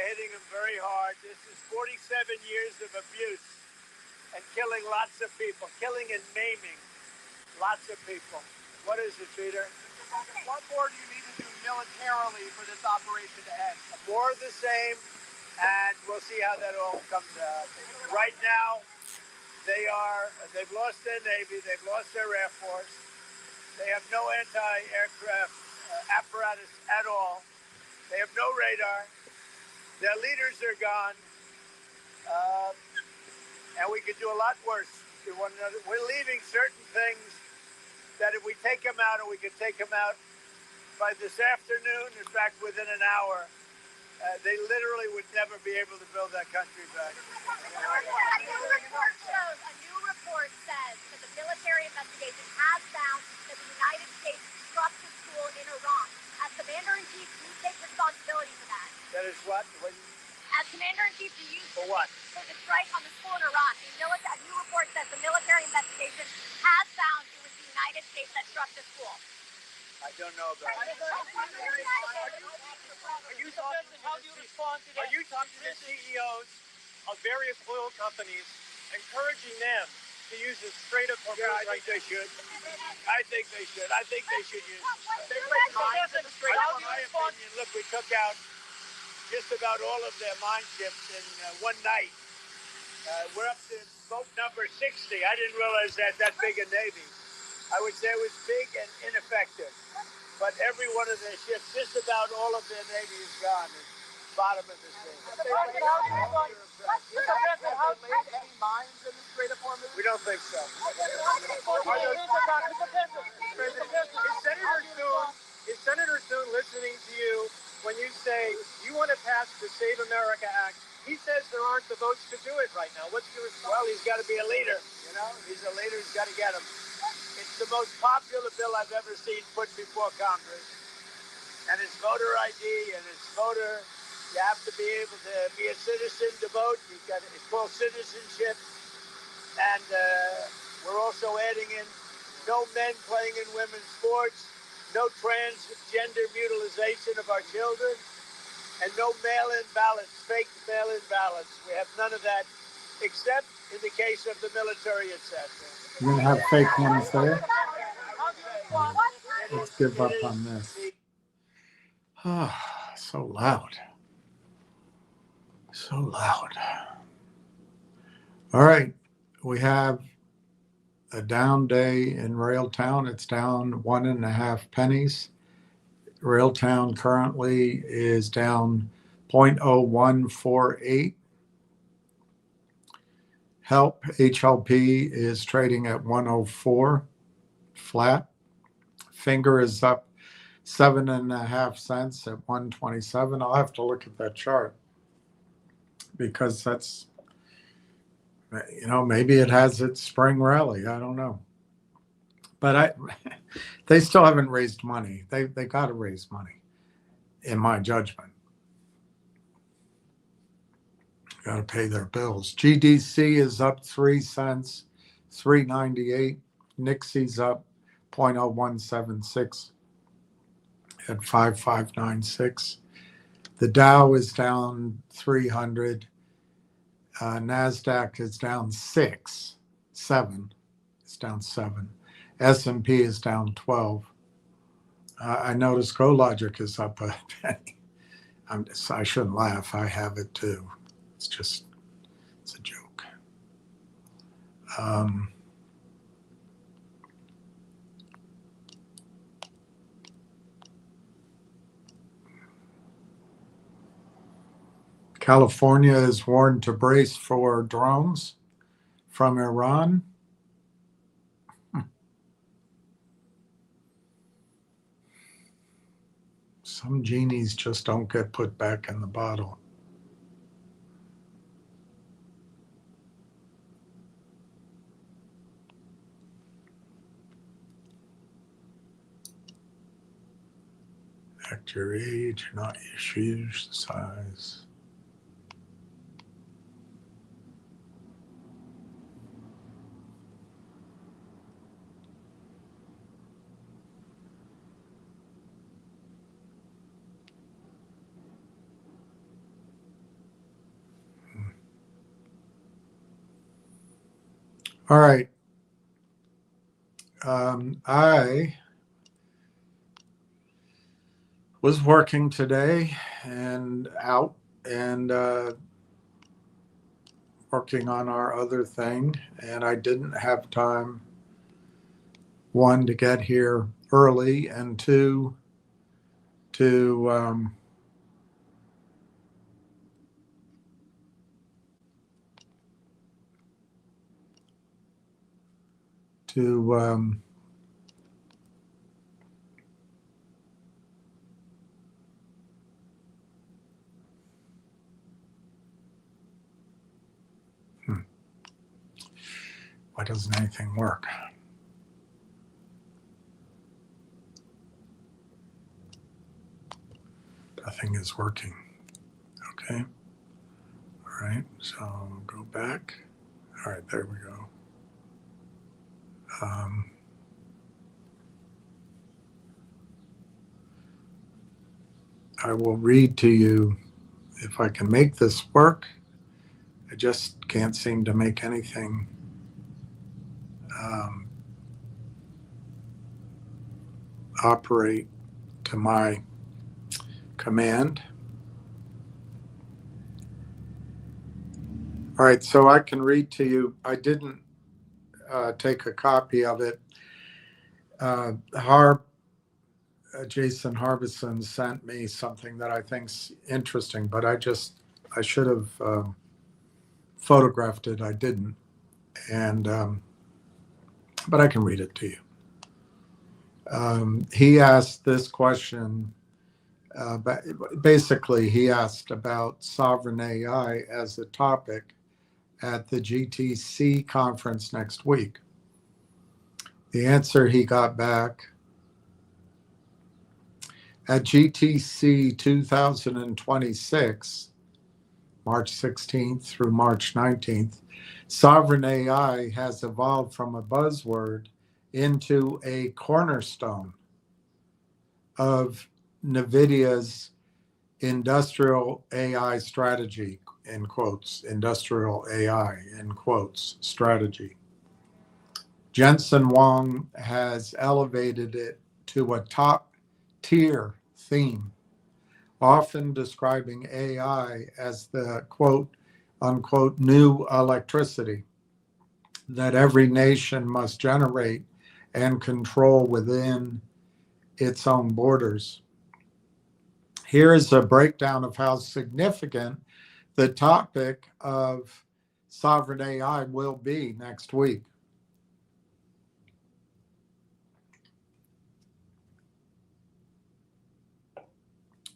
hitting them very hard. This is 47 years of abuse and killing lots of people, killing and maiming lots of people. What is it, Peter? What more do you need to do militarily for this operation to end? More of the same, and we'll see how that all comes out. Right now, they've lost their Navy, they've lost their Air Force. They have no anti-aircraft apparatus at all. They have no radar. Their leaders are gone. And we could do a lot worse to one another. We're leaving certain things that if we take them out, and we could take them out by this afternoon, in fact, within an hour, they literally would never be able to build that country back. A new report says that the military investigation has found that the United States struck the school in Iran. As Commander-in-Chief, do you take responsibility for that? That is what? As Commander-in-Chief, do you... For what? For the strike on the school in Iran. A new report says the military investigation has found it was the United States that struck the school. I don't know about it. How do you respond to that? Are you talking to the CEOs of various oil companies, encouraging them to use this straight up? Yeah, I think they should. I think they should use it. How do you respond? Look, we took out just about all of their mine ships in one night. We're up to boat number 60. I didn't realize that big a Navy. I would say it was big and ineffective. But every one of their ships, just about all of their Navy is gone. It's bottom of the sea. Have they laid any mines in the Strait of Hormuz? We don't think so. Is Senator Thune listening to you when you say you want to pass the Save America Act? He says there aren't the votes to do it right now. What's your response? Well, he's got to be a leader. You know, he's a leader. He's got to get him. It's the most popular bill I've ever seen put before Congress. And it's voter ID and it's voter. You have to be able to be a citizen to vote. It's called citizenship. And we're also adding in no men playing in women's sports, no transgender mutilization of our children, and no mail-in ballots, fake mail-in ballots. We have none of that, except in the case of the military, etc. You're going to have fake ones there? Let's give up on this. Ah, so loud. So loud. All right. We have a down day in Railtown. It's down 1.5 pennies. Railtown currently is down 0.0148. HLP is trading at 104 flat. Finger is up 7.5 cents at 127. I'll have to look at that chart because that's, you know, maybe it has its spring rally. I don't know. But they still haven't raised money. They got to raise money, in my judgment. Got to pay their bills. GDC is up 3 cents, 3.98. Nixie's up 0.0176 at 5596. The Dow is down 300. NASDAQ is down 7. It's down 7. S&P is down 12. I noticed GoLogic is up a penny. I shouldn't laugh. I have it too. It's a joke. California is warned to brace for drones from Iran. Some genies just don't get put back in the bottle. Act your age, not your shoes size. All right. I was working today and out and working on our other thing, and I didn't have time, one, to get here early, and two, to to why doesn't anything work? Nothing is working. Okay. All right. So go back. All right. There we go. I will read to you if I can make this work. I just can't seem to make anything operate to my command. All right, so I can read to you. I didn't take a copy of it. Jason Harbison sent me something that I think's interesting, but I should have photographed it. I didn't, and but I can read it to you. He asked this question. Basically, he asked about sovereign AI as a topic at the GTC conference next week. The answer he got back: at GTC 2026, March 16th through March 19th, sovereign AI has evolved from a buzzword into a cornerstone of NVIDIA's industrial AI strategy, in quotes, industrial AI, in quotes, strategy. Jensen Huang has elevated it to a top tier theme, often describing AI as the quote unquote new electricity that every nation must generate and control within its own borders. Here is a breakdown of how significant the topic of sovereign AI will be next week.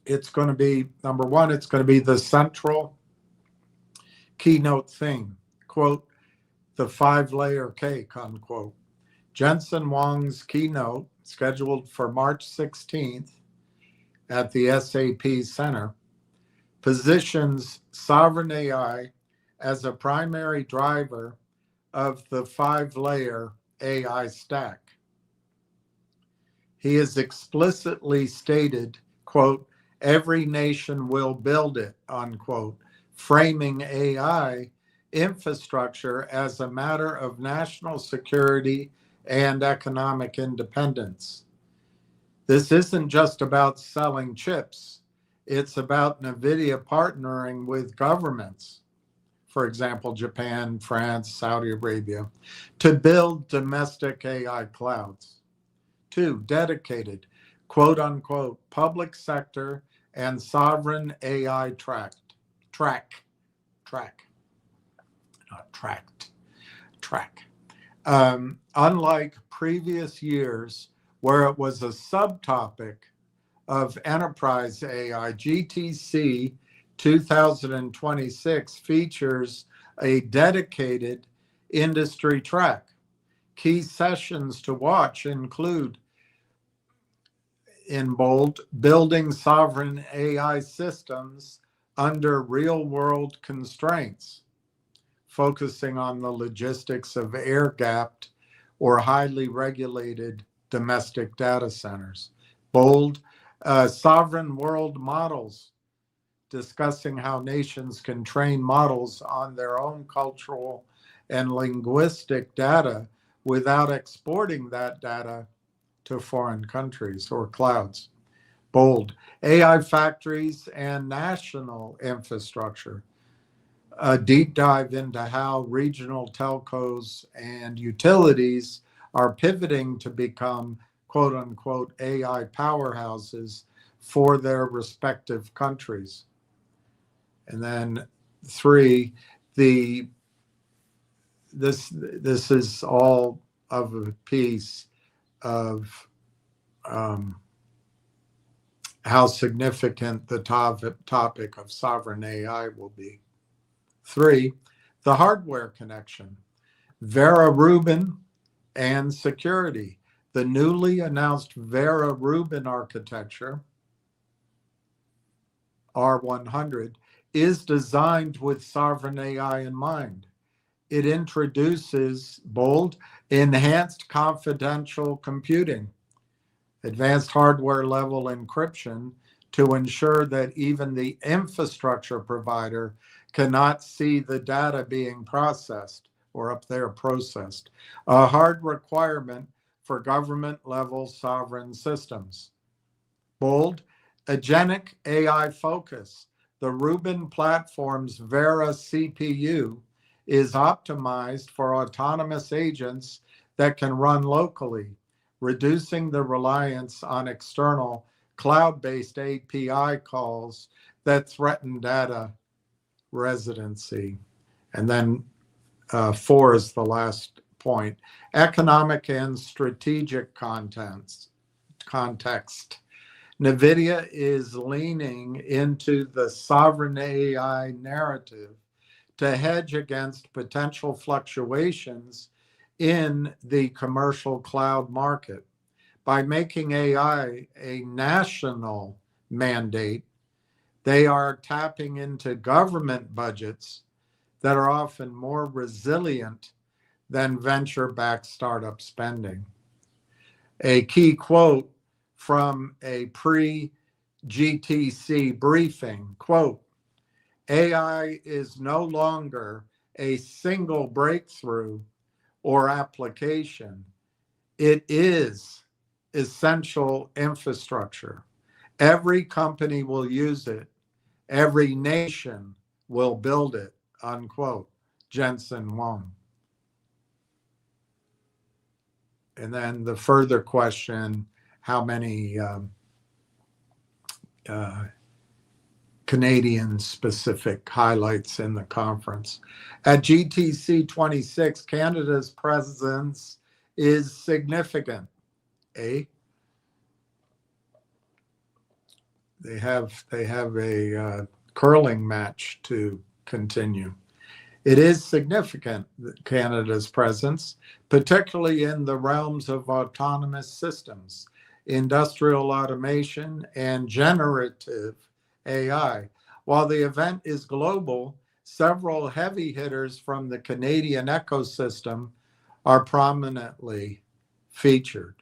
It's going to be, number one, it's going to be the central keynote theme, quote, the 5-layer cake, unquote. Jensen Huang's keynote, scheduled for March 16th at the SAP Center, positions sovereign AI as a primary driver of the 5-layer AI stack. He has explicitly stated, quote, every nation will build it, unquote, framing AI infrastructure as a matter of national security and economic independence. This isn't just about selling chips. It's about NVIDIA partnering with governments, for example, Japan, France, Saudi Arabia, to build domestic AI clouds. 2, dedicated, quote unquote, public sector and sovereign AI track. Unlike previous years where it was a subtopic of enterprise AI, GTC 2026 features a dedicated industry track. Key sessions to watch include, in bold, building sovereign AI systems under real-world constraints, focusing on the logistics of air-gapped or highly regulated domestic data centers. Bold, sovereign world models, discussing how nations can train models on their own cultural and linguistic data without exporting that data to foreign countries or clouds. Bold, AI factories and national infrastructure. A deep dive into how regional telcos and utilities are pivoting to become quote unquote AI powerhouses for their respective countries. And then three, this is all of a piece of how significant the topic of sovereign AI will be. Three, the hardware connection, Vera Rubin and security. The newly announced Vera Rubin architecture, R100, is designed with sovereign AI in mind. It introduces bold, enhanced confidential computing, advanced hardware level encryption to ensure that even the infrastructure provider cannot see the data being processed or up there processed, a hard requirement for government level sovereign systems. Bold, agentic AI focus. The Rubin platform's Vera CPU is optimized for autonomous agents that can run locally, reducing the reliance on external cloud-based API calls that threaten data residency. And then 4 is the last point. Economic and strategic context. NVIDIA is leaning into the sovereign AI narrative to hedge against potential fluctuations in the commercial cloud market. By making AI a national mandate, they are tapping into government budgets that are often more resilient than venture-backed startup spending. A key quote from a pre-GTC briefing, quote, AI is no longer a single breakthrough or application. It is essential infrastructure. Every company will use it. Every nation will build it, unquote. Jensen Huang. And then the further question, how many Canadian specific highlights in the conference. At GTC 26, Canada's presence is significant. They have a curling match to continue. It is significant, Canada's presence, particularly in the realms of autonomous systems, industrial automation, and generative AI. While the event is global, several heavy hitters from the Canadian ecosystem are prominently featured.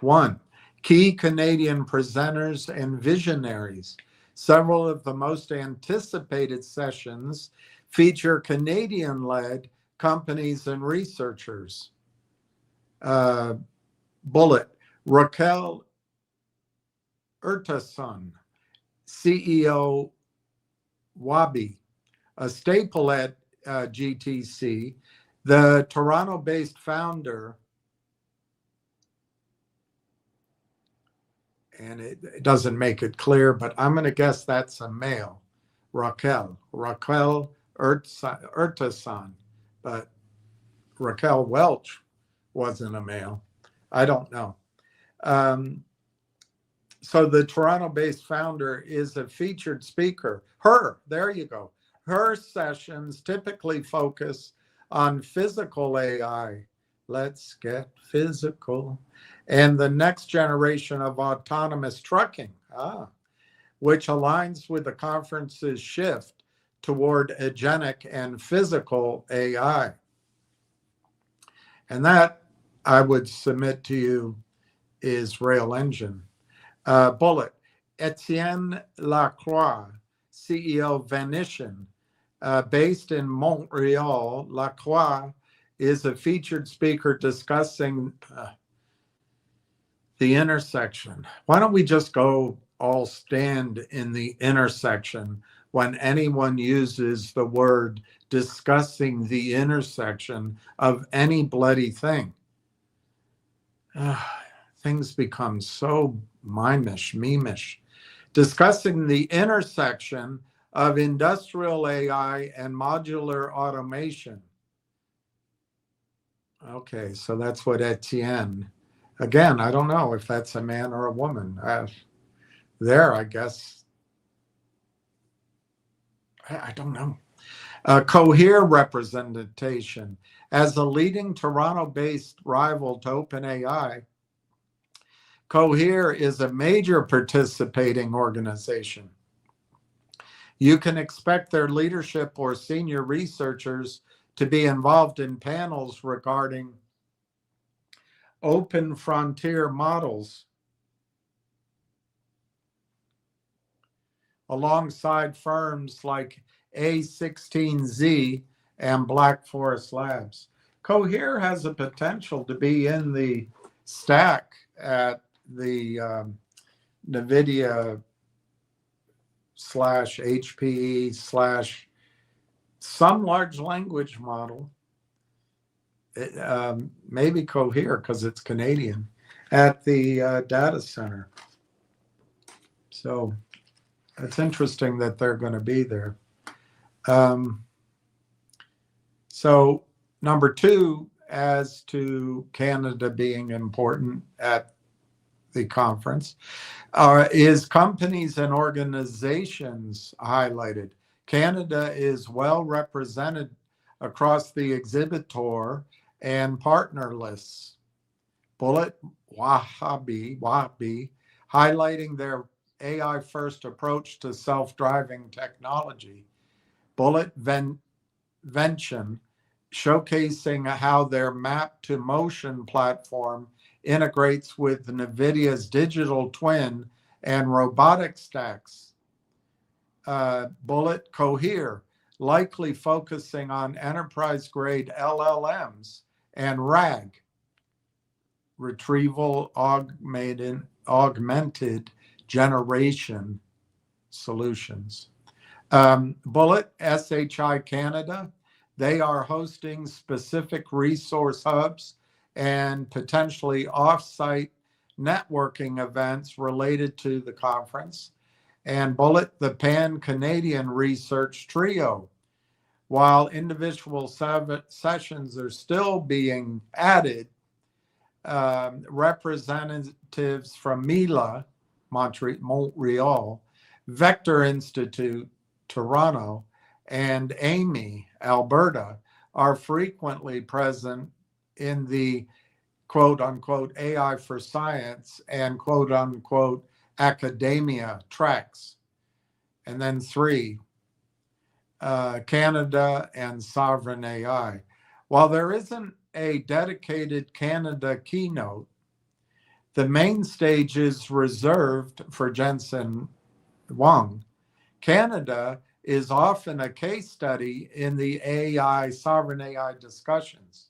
1, key Canadian presenters and visionaries. Several of the most anticipated sessions feature Canadian-led companies and researchers. Bullet, Raquel Urtasun, CEO Wabi, a staple at GTC, the Toronto-based founder, and it doesn't make it clear, but I'm going to guess that's a male, Raquel Urtasun, but Raquel Welch wasn't a male. I don't know. So the Toronto-based founder is a featured speaker. There you go. Her sessions typically focus on physical AI. Let's get physical. And the next generation of autonomous trucking, which aligns with the conference's shift toward agentic and physical AI. And that, I would submit to you, is Rail Engine. Bullet, Etienne Lacroix, CEO Venetian, based in Montreal, Lacroix is a featured speaker discussing the intersection. Why don't we just go all stand in the intersection when anyone uses the word discussing the intersection of any bloody thing? Things become so mimish, memeish. Discussing the intersection of industrial AI and modular automation. Okay, so that's what Etienne. Again, I don't know if that's a man or a woman. There, I guess. I don't know. Cohere representation. As a leading Toronto-based rival to OpenAI, Cohere is a major participating organization. You can expect their leadership or senior researchers to be involved in panels regarding open frontier models alongside firms like A16Z and Black Forest Labs. Cohere has a potential to be in the stack at the NVIDIA / HPE / some large language model, maybe Cohere because it's Canadian, at the data center. So it's interesting that they're going to be there. So number two, as to Canada being important at the conference, is companies and organizations highlighted. Canada is well represented across the exhibitor and partner lists. Bullet, Wahabi, highlighting their AI first approach to self-driving technology. Bullet Vention, showcasing how their map to motion platform integrates with NVIDIA's digital twin and robotic stacks. Bullet Cohere, likely focusing on enterprise-grade LLMs and RAG, retrieval augmented generation solutions. Bullet SHI Canada, they are hosting specific resource hubs and potentially off-site networking events related to the conference. And Bullet, the Pan-Canadian Research Trio. While individual sessions are still being added, representatives from Mila, Montreal, Vector Institute, Toronto, and Amy, Alberta, are frequently present in the quote unquote AI for science and quote unquote academia tracks. And then three, Canada and sovereign AI. While there isn't a dedicated Canada keynote, the main stage is reserved for Jensen Huang. Canada is often a case study in the AI, sovereign AI discussions.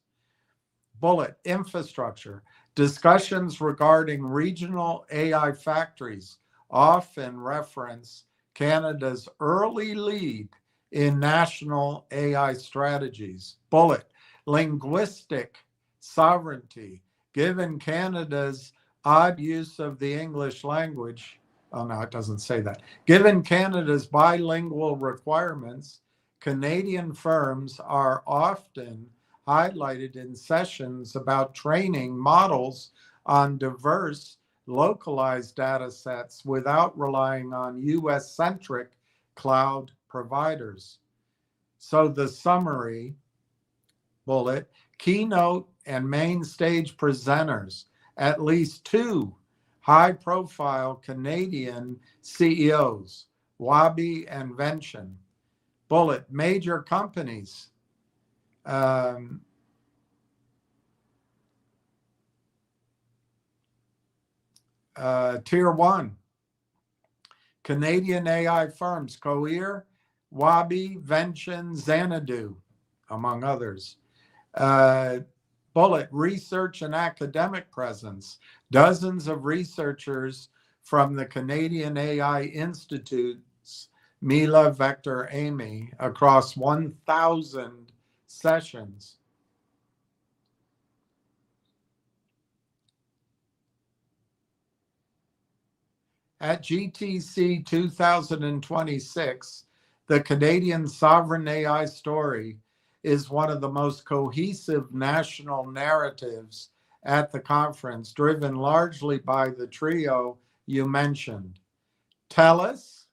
Bullet infrastructure. Discussions regarding regional AI factories often reference Canada's early lead in national AI strategies. Bullet linguistic sovereignty. Given Canada's odd use of the English language, oh no, it doesn't say that. Given Canada's bilingual requirements, Canadian firms are often highlighted in sessions about training models on diverse, localized data sets without relying on US-centric cloud providers. So the summary, Bullet, keynote and main stage presenters, at least two high-profile Canadian CEOs, Wabi and Vention. Bullet, major companies, Tier 1, Canadian AI firms, Cohere, Wabi, Vention, Xanadu, among others. Bullet, research and academic presence. Dozens of researchers from the Canadian AI Institute's Mila Vector Amy across 1,000 sessions. At GTC 2026, the Canadian Sovereign AI story is one of the most cohesive national narratives at the conference, driven largely by the trio you mentioned: TELUS,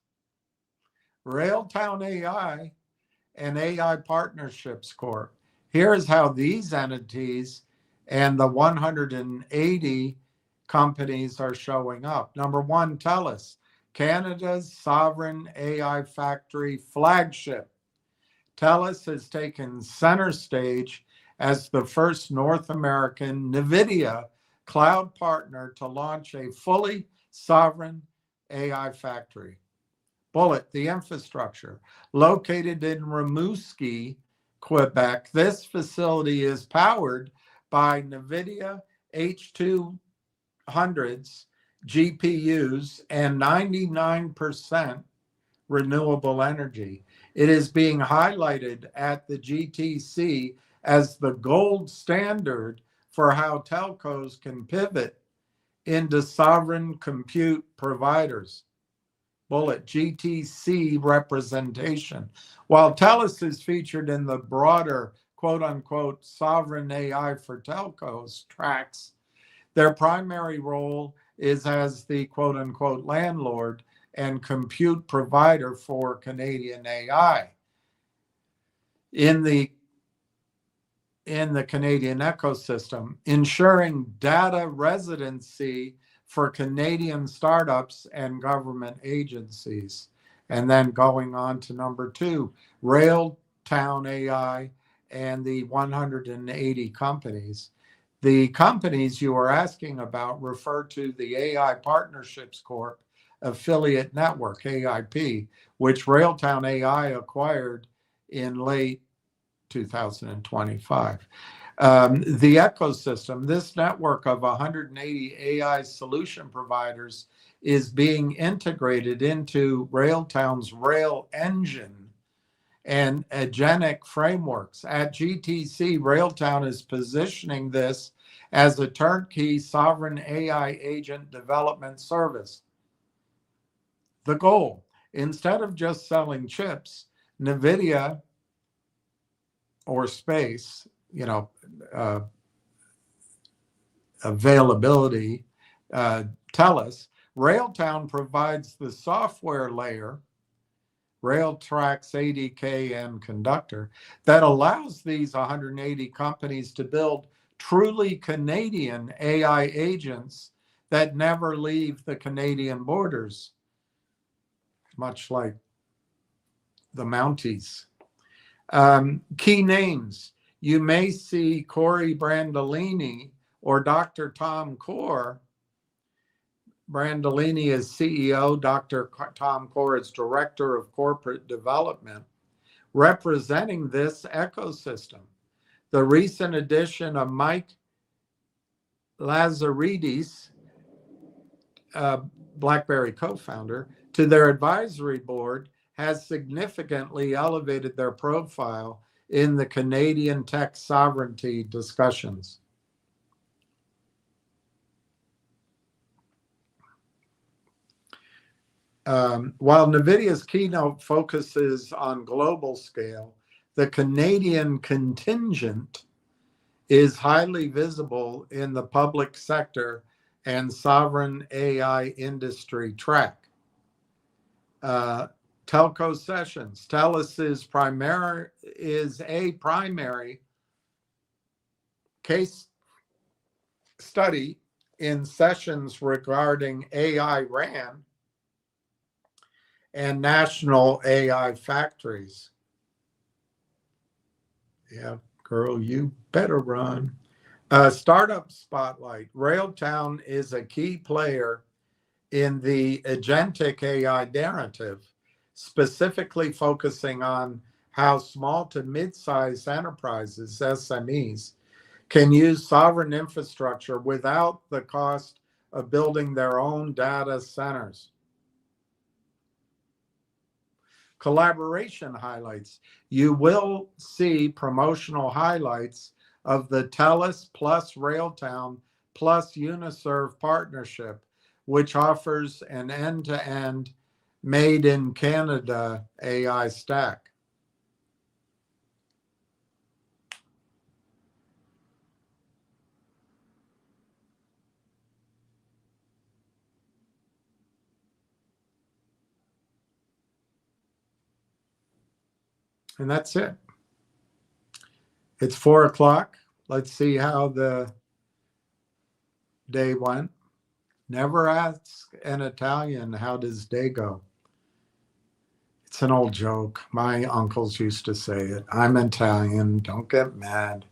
Railtown AI, and AI Partnerships Corp. Here's how these entities and the 180 companies are showing up. Number one, TELUS, Canada's sovereign AI factory flagship. TELUS has taken center stage as the first North American NVIDIA cloud partner to launch a fully sovereign AI factory. Bullet, the infrastructure. Located in Rimouski, Quebec, this facility is powered by NVIDIA H200s, GPUs, and 99% renewable energy. It is being highlighted at the GTC as the gold standard for how telcos can pivot into sovereign compute providers. Bullet, GTC representation. While TELUS is featured in the broader quote unquote sovereign AI for telcos tracks, their primary role is as the quote unquote landlord and compute provider for Canadian AI. In the Canadian ecosystem, ensuring data residency for Canadian startups and government agencies. And then going on to number two, Railtown AI and the 180 companies. The companies you are asking about refer to the AI Partnerships Corp affiliate network, AIP, which Railtown AI acquired in late 2025. The ecosystem, this network of 180 AI solution providers is being integrated into Railtown's Rail Engine and agentic frameworks. At GTC, Railtown is positioning this as a turnkey sovereign AI agent development service. The goal, instead of just selling chips, NVIDIA or space, availability, TELUS, Railtown provides the software layer, Railtrax ADK and Conductor, that allows these 180 companies to build truly Canadian AI agents that never leave the Canadian borders, much like the Mounties. Key names. You may see Corey Brandolini or Dr. Tom Core. Brandolini is CEO, Dr. Tom Core is Director of Corporate Development, representing this ecosystem. The recent addition of Mike Lazaridis, BlackBerry co-founder, to their advisory board has significantly elevated their profile in the Canadian tech sovereignty discussions. While NVIDIA's keynote focuses on global scale, the Canadian contingent is highly visible in the public sector and sovereign AI industry track. Telco sessions. TELUS is a primary case study in sessions regarding AI RAN and national AI factories. Yeah, girl, you better run. Startup spotlight. Railtown is a key player in the agentic AI narrative, specifically focusing on how small to mid-sized enterprises, SMEs, can use sovereign infrastructure without the cost of building their own data centers. Collaboration highlights. You will see promotional highlights of the TELUS plus Railtown plus Uniserve partnership, which offers an end-to-end made in Canada AI stack. And that's it. It's 4 o'clock. Let's see how the day went. Never ask an Italian, how does day go? It's an old joke. My uncles used to say it. I'm Italian. Don't get mad.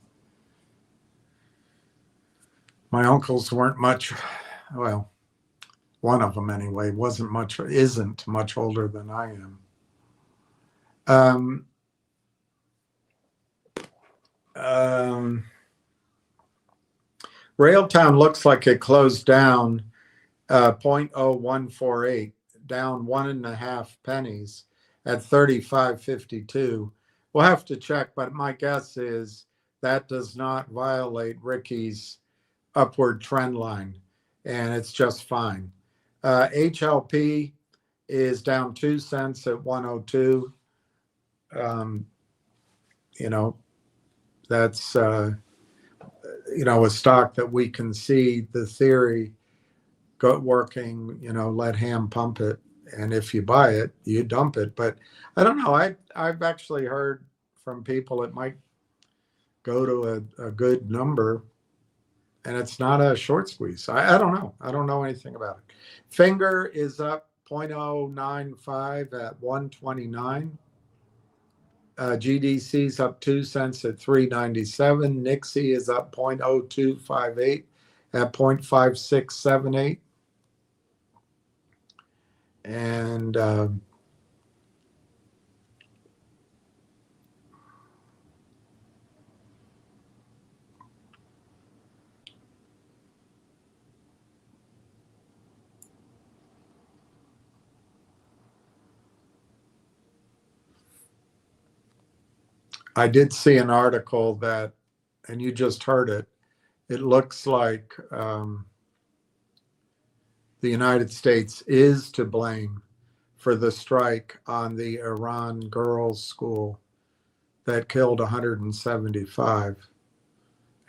My uncles weren't much, well, one of them anyway, isn't much older than I am. Railtown looks like it closed down 0.0148, down 1.5 pennies at 35.52. We'll have to check, but my guess is that does not violate Ricky's upward trend line, and it's just fine. HLP is down 2 cents at 102. That's a stock that we can see the theory working. Let Ham pump it, and if you buy it, you dump it. But I don't know. I've actually heard from people it might go to a good number, and it's not a short squeeze. I don't know. I don't know anything about it. Finger is up 0.095 at 129. GDC's up 2 cents at 397. Nixie is up 0.0258 at 0.5678. And I did see an article that, and you just heard it, it looks like the United States is to blame for the strike on the Iran girls' school that killed 175.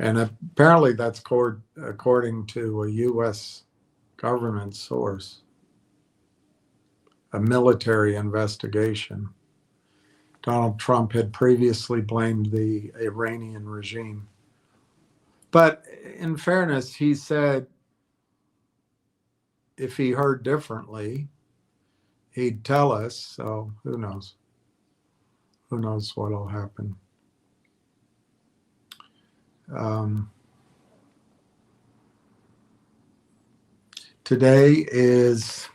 And apparently that's according to a U.S. government source, a military investigation. Donald Trump had previously blamed the Iranian regime. But in fairness, he said if he heard differently, he'd tell us. So who knows? Who knows what'll happen? Today is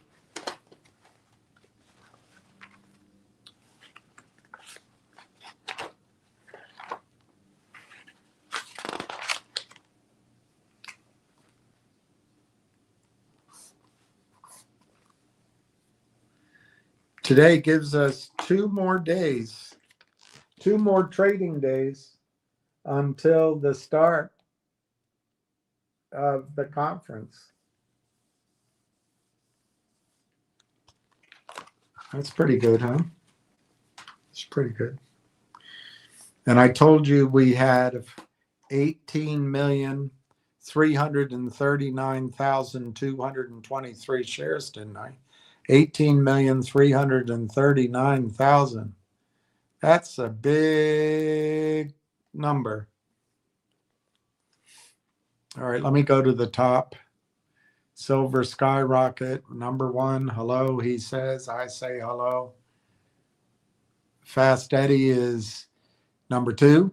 today gives us 2 more days, 2 more trading days until the start of the conference. That's pretty good, huh? It's pretty good. And I told you we had 18,339,223 shares, didn't I? 18,339,000. That's a big number. All right, let me go to the top. Silver skyrocket, number 1. Hello, he says. I say hello. Fast Eddie is number 2.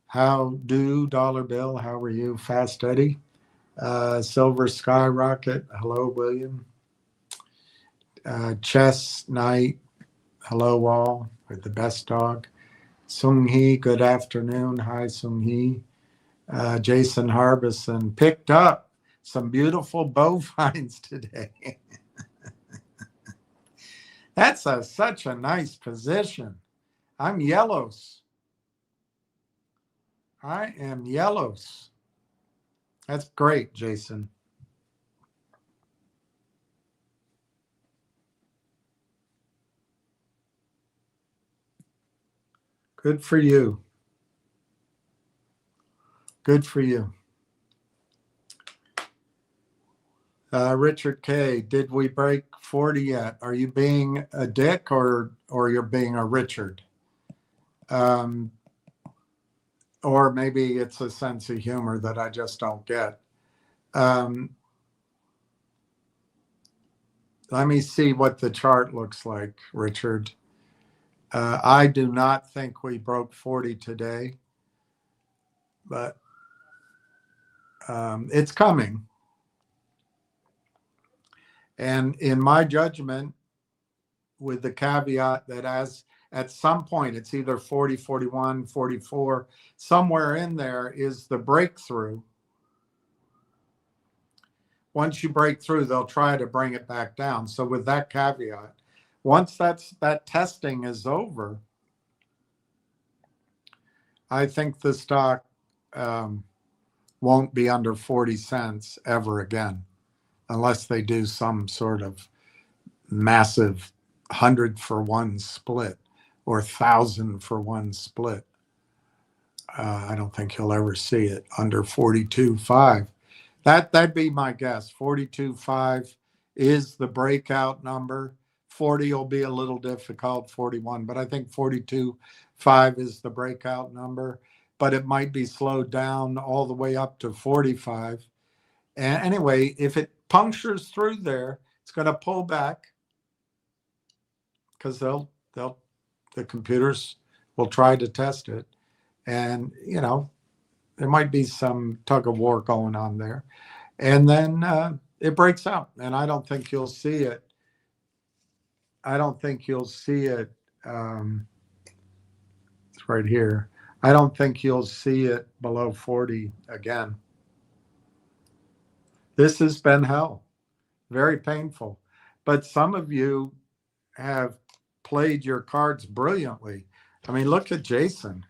How do dollar bill? How are you, Fast Eddie? Silver skyrocket. Hello, William. Chess night. Hello, all. With the best dog. Sung Hee, good afternoon. Hi, Sung Hee. Jason Harbison picked up some beautiful bovines today. That's such a nice position. I'm yellows. I am yellows. That's great, Jason. Good for you. Good for you. Richard K., did we break 40 yet? Are you being a dick or you're being a Richard? Or maybe it's a sense of humor that I just don't get. Let me see what the chart looks like, Richard. I do not think we broke 40 today, but it's coming. And in my judgment, with the caveat that as at some point, it's either 40, 41, 44, somewhere in there is the breakthrough. Once you break through, they'll try to bring it back down. So with that caveat, once that testing is over, I think the stock won't be under 40 cents ever again, unless they do some sort of massive 100-for-1 split or 1,000-for-1 split. I don't think you'll ever see it under 42.5. That'd be my guess. 42.5 is the breakout number. 40 will be a little difficult, 41, but I think 42.5 is the breakout number. But it might be slowed down all the way up to 45. And anyway, if it punctures through there, it's going to pull back because the computers will try to test it. And, you know, there might be some tug of war going on there. And then it breaks out. And I don't think you'll see it. It's right here. I don't think you'll see it below 40 again. This has been hell. Very painful. But some of you have played your cards brilliantly. I mean, look at Jason.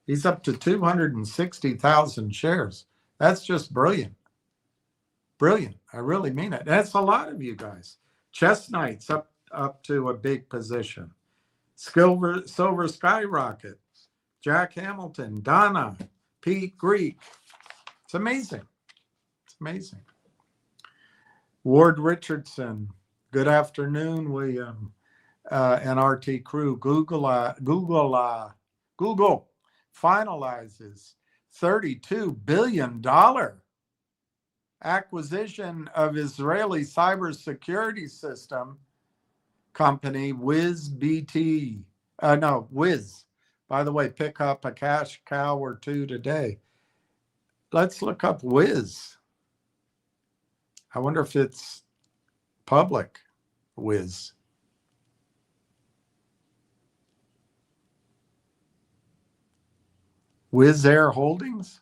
He's up to 260,000 shares. That's just brilliant. Brilliant. I really mean it. That's a lot of you guys. Chess Knights up to a big position. Silver Skyrocket. Jack Hamilton. Donna. Pete Greek. It's amazing. It's amazing. Ward Richardson. Good afternoon, William. And RT Crew. Google finalizes $32 billion acquisition of Israeli cybersecurity system company WizBT. Wiz. By the way, pick up a cash cow or two today. Let's look up Wiz. I wonder if it's public. Wiz. Wizz Air Holdings?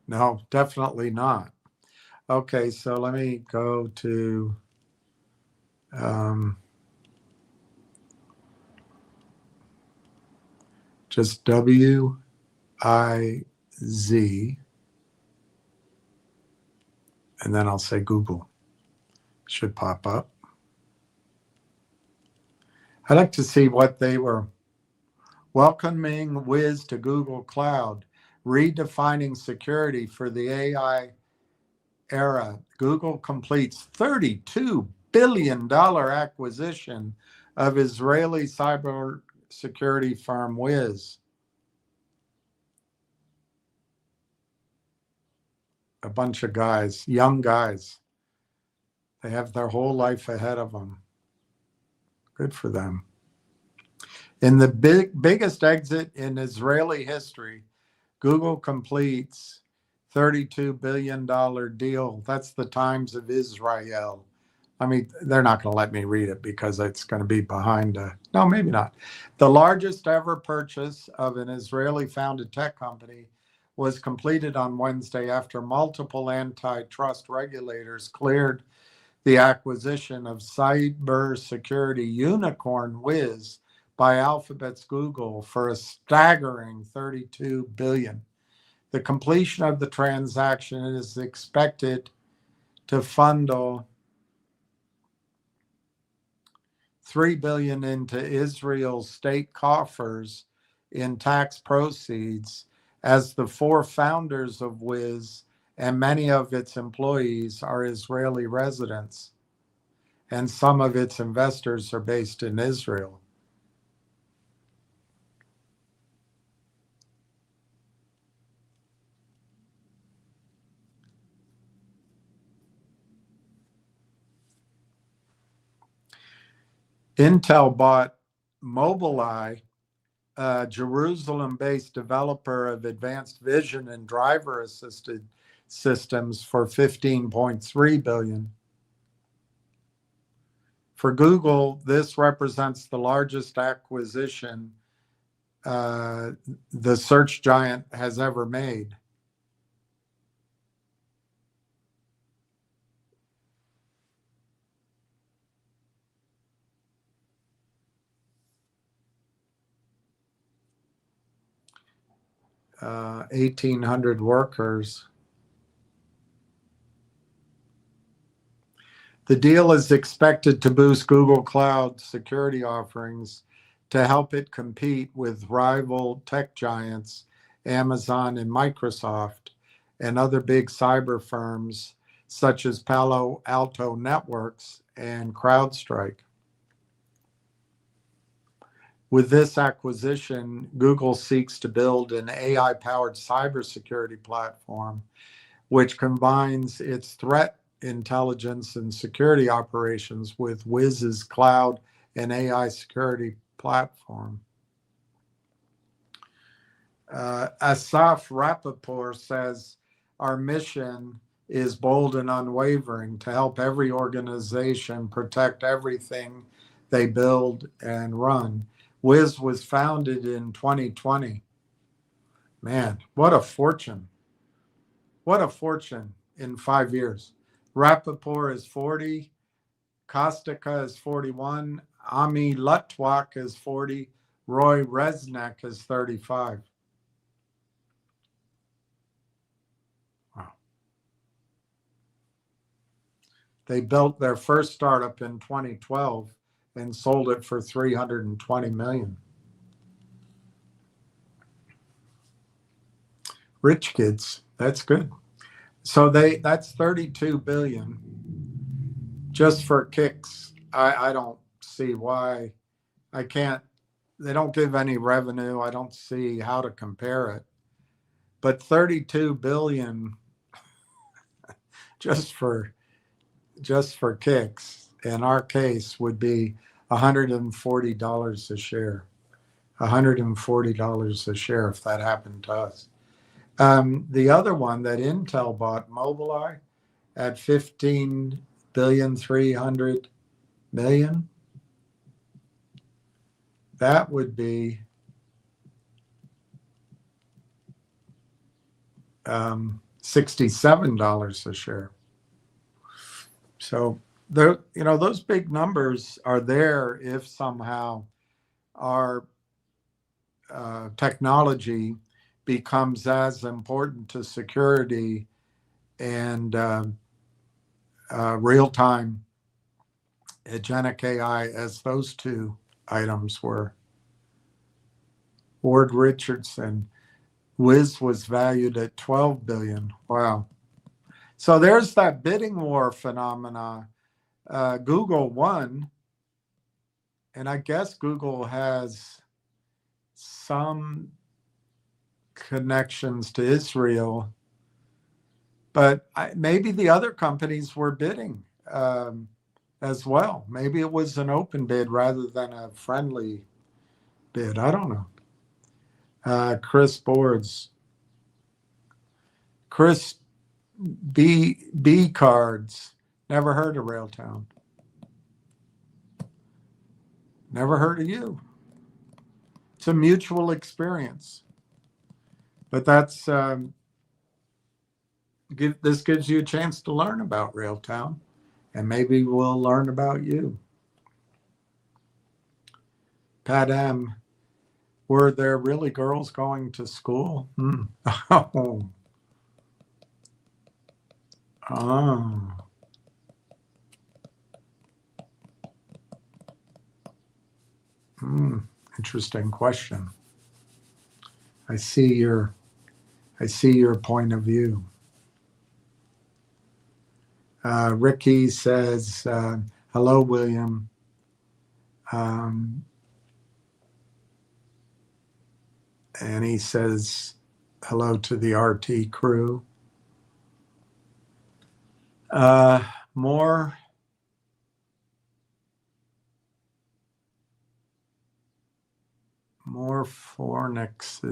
No, definitely not. Okay, so let me go to just WIZ, and then I'll say Google. Should pop up. I'd like to see what they were. Welcoming Wiz to Google Cloud, redefining security for the AI era. Google completes $32 billion acquisition of Israeli cybersecurity firm Wiz. A bunch of guys, young guys. They have their whole life ahead of them. Good for them. In the biggest exit in Israeli history, Google completes $32 billion deal. That's the Times of Israel. I mean, they're not going to let me read it because it's going to be behind. No, maybe not. The largest ever purchase of an Israeli founded tech company was completed on Wednesday after multiple antitrust regulators cleared the acquisition of cybersecurity unicorn Wiz by Alphabet's Google for a staggering $32 billion. The completion of the transaction is expected to funnel $3 billion into Israel's state coffers in tax proceeds, as the four founders of Wiz and many of its employees are Israeli residents, and some of its investors are based in Israel. Intel bought Mobileye, a Jerusalem-based developer of advanced vision and driver-assisted systems, for $15.3 billion. For Google, this represents the largest acquisition the search giant has ever made. Uh, 1,800 workers. The deal is expected to boost Google Cloud security offerings to help it compete with rival tech giants Amazon and Microsoft and other big cyber firms such as Palo Alto Networks and CrowdStrike. With this acquisition, Google seeks to build an AI-powered cybersecurity platform which combines its threat intelligence and security operations with Wiz's cloud and AI security platform. Asaf Rappaport says, our mission is bold and unwavering to help every organization protect everything they build and run. Wiz was founded in 2020. Man, what a fortune. What a fortune in 5 years. Rappaport is 40, Kostika is 41, Ami Lutwak is 40, Roy Resnick is 35. Wow. They built their first startup in 2012 and sold it for $320 million. Rich kids, that's good. So that's $32 billion just for kicks. I don't see why I can't. They don't give any revenue. I don't see how to compare it. But $32 billion just for kicks, in our case, would be $140 a share. $140 a share if that happened to us. The other one that Intel bought, Mobileye, at $15,300,000,000, that would be $67 a share. So those big numbers are there if somehow our technology becomes as important to security and real-time agentic AI as those two items were. Ward Richardson, Wiz was valued at $12 billion. Wow. So there's that bidding war phenomena. Google won, and I guess Google has some connections to Israel, but maybe the other companies were bidding as well. Maybe it was an open bid rather than a friendly bid. I don't know. Chris Boards. Chris B Cards. Never heard of Railtown. Never heard of you. It's a mutual experience. But that's this gives you a chance to learn about Railtown, and maybe we'll learn about you. Pat M, were there really girls going to school? Oh. Oh. Interesting question. I see your point of view. Ricky says, hello, William. And he says, hello to the RT crew. More Fornex.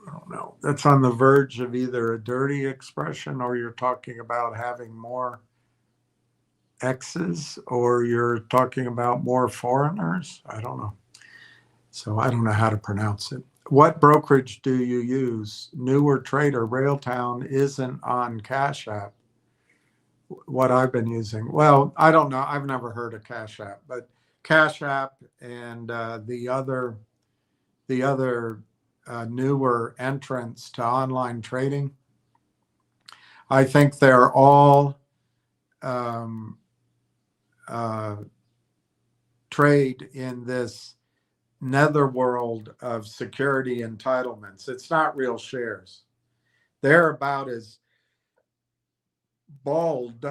I don't know. That's on the verge of either a dirty expression, or you're talking about having more X's, or you're talking about more foreigners. I don't know. So I don't know how to pronounce it. What brokerage do you use? Newer Trader. Railtown isn't on Cash App. What I've been using. Well, I don't know. I've never heard of Cash App, but Cash App and the other newer entrants to online trading, I think they're all trade in this netherworld of security entitlements. It's not real shares. They're about as bald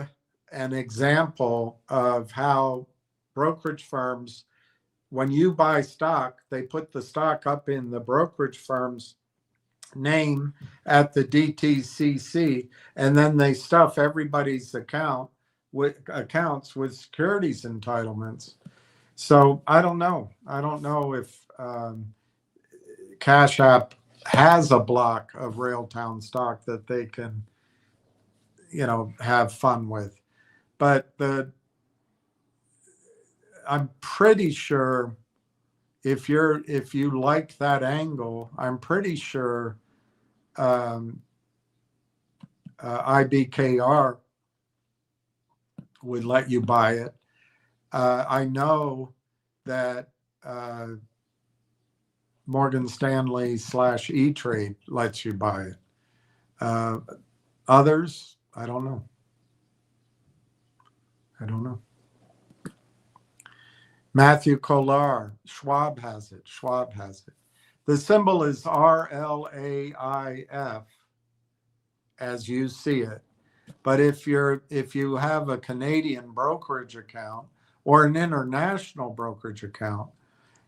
an example of how brokerage firms, when you buy stock, they put the stock up in the brokerage firm's name at the DTCC, and then they stuff everybody's accounts with securities entitlements. So I don't know. I don't know if Cash App has a block of Railtown stock that they can, have fun with. But I'm pretty sure if you like that angle, I'm pretty sure IBKR would let you buy it. I know that Morgan Stanley / E-Trade lets you buy it. Others, I don't know. Matthew Kollar, Schwab has it. The symbol is RLAIF as you see it. But if you have a Canadian brokerage account or an international brokerage account,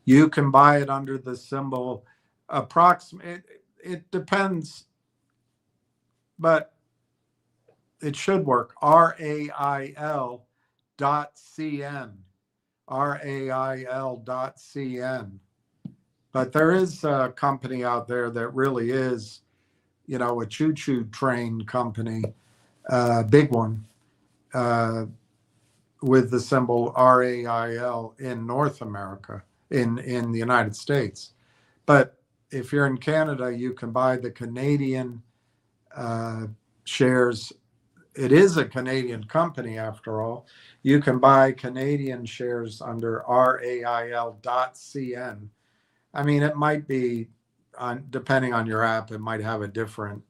you can buy it under the symbol it depends, but it should work. RAIL.CN. RAIL.CN. But there is a company out there that really is, a choo-choo train company, big one, with the symbol RAIL in North America, in the United States. But if you're in Canada, you can buy the Canadian shares. It is a Canadian company, after all. You can buy Canadian shares under RAIL.CN. I mean, it might be, depending on your app, it might have a different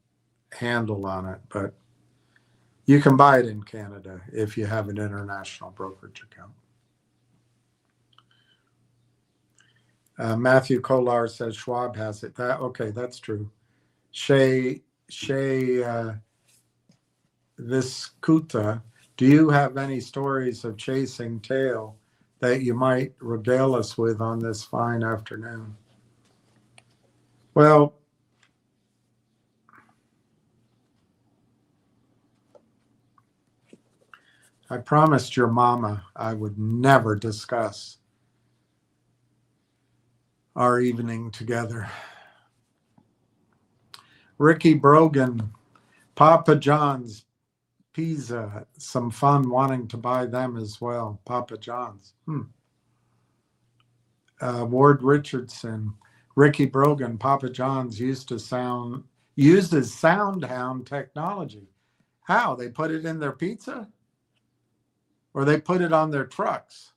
handle on it, but you can buy it in Canada if you have an international brokerage account. Matthew Kollar says Schwab has it. Okay, that's true. Shay Viscuta, do you have any stories of chasing tail that you might regale us with on this fine afternoon? Well, I promised your mama I would never discuss our evening together. Ricky Brogan, Papa John's, Pizza, some fun wanting to buy them as well. Papa John's. Ward Richardson, Ricky Brogan, Papa John's used as SoundHound technology. How? They put it in their pizza? Or they put it on their trucks?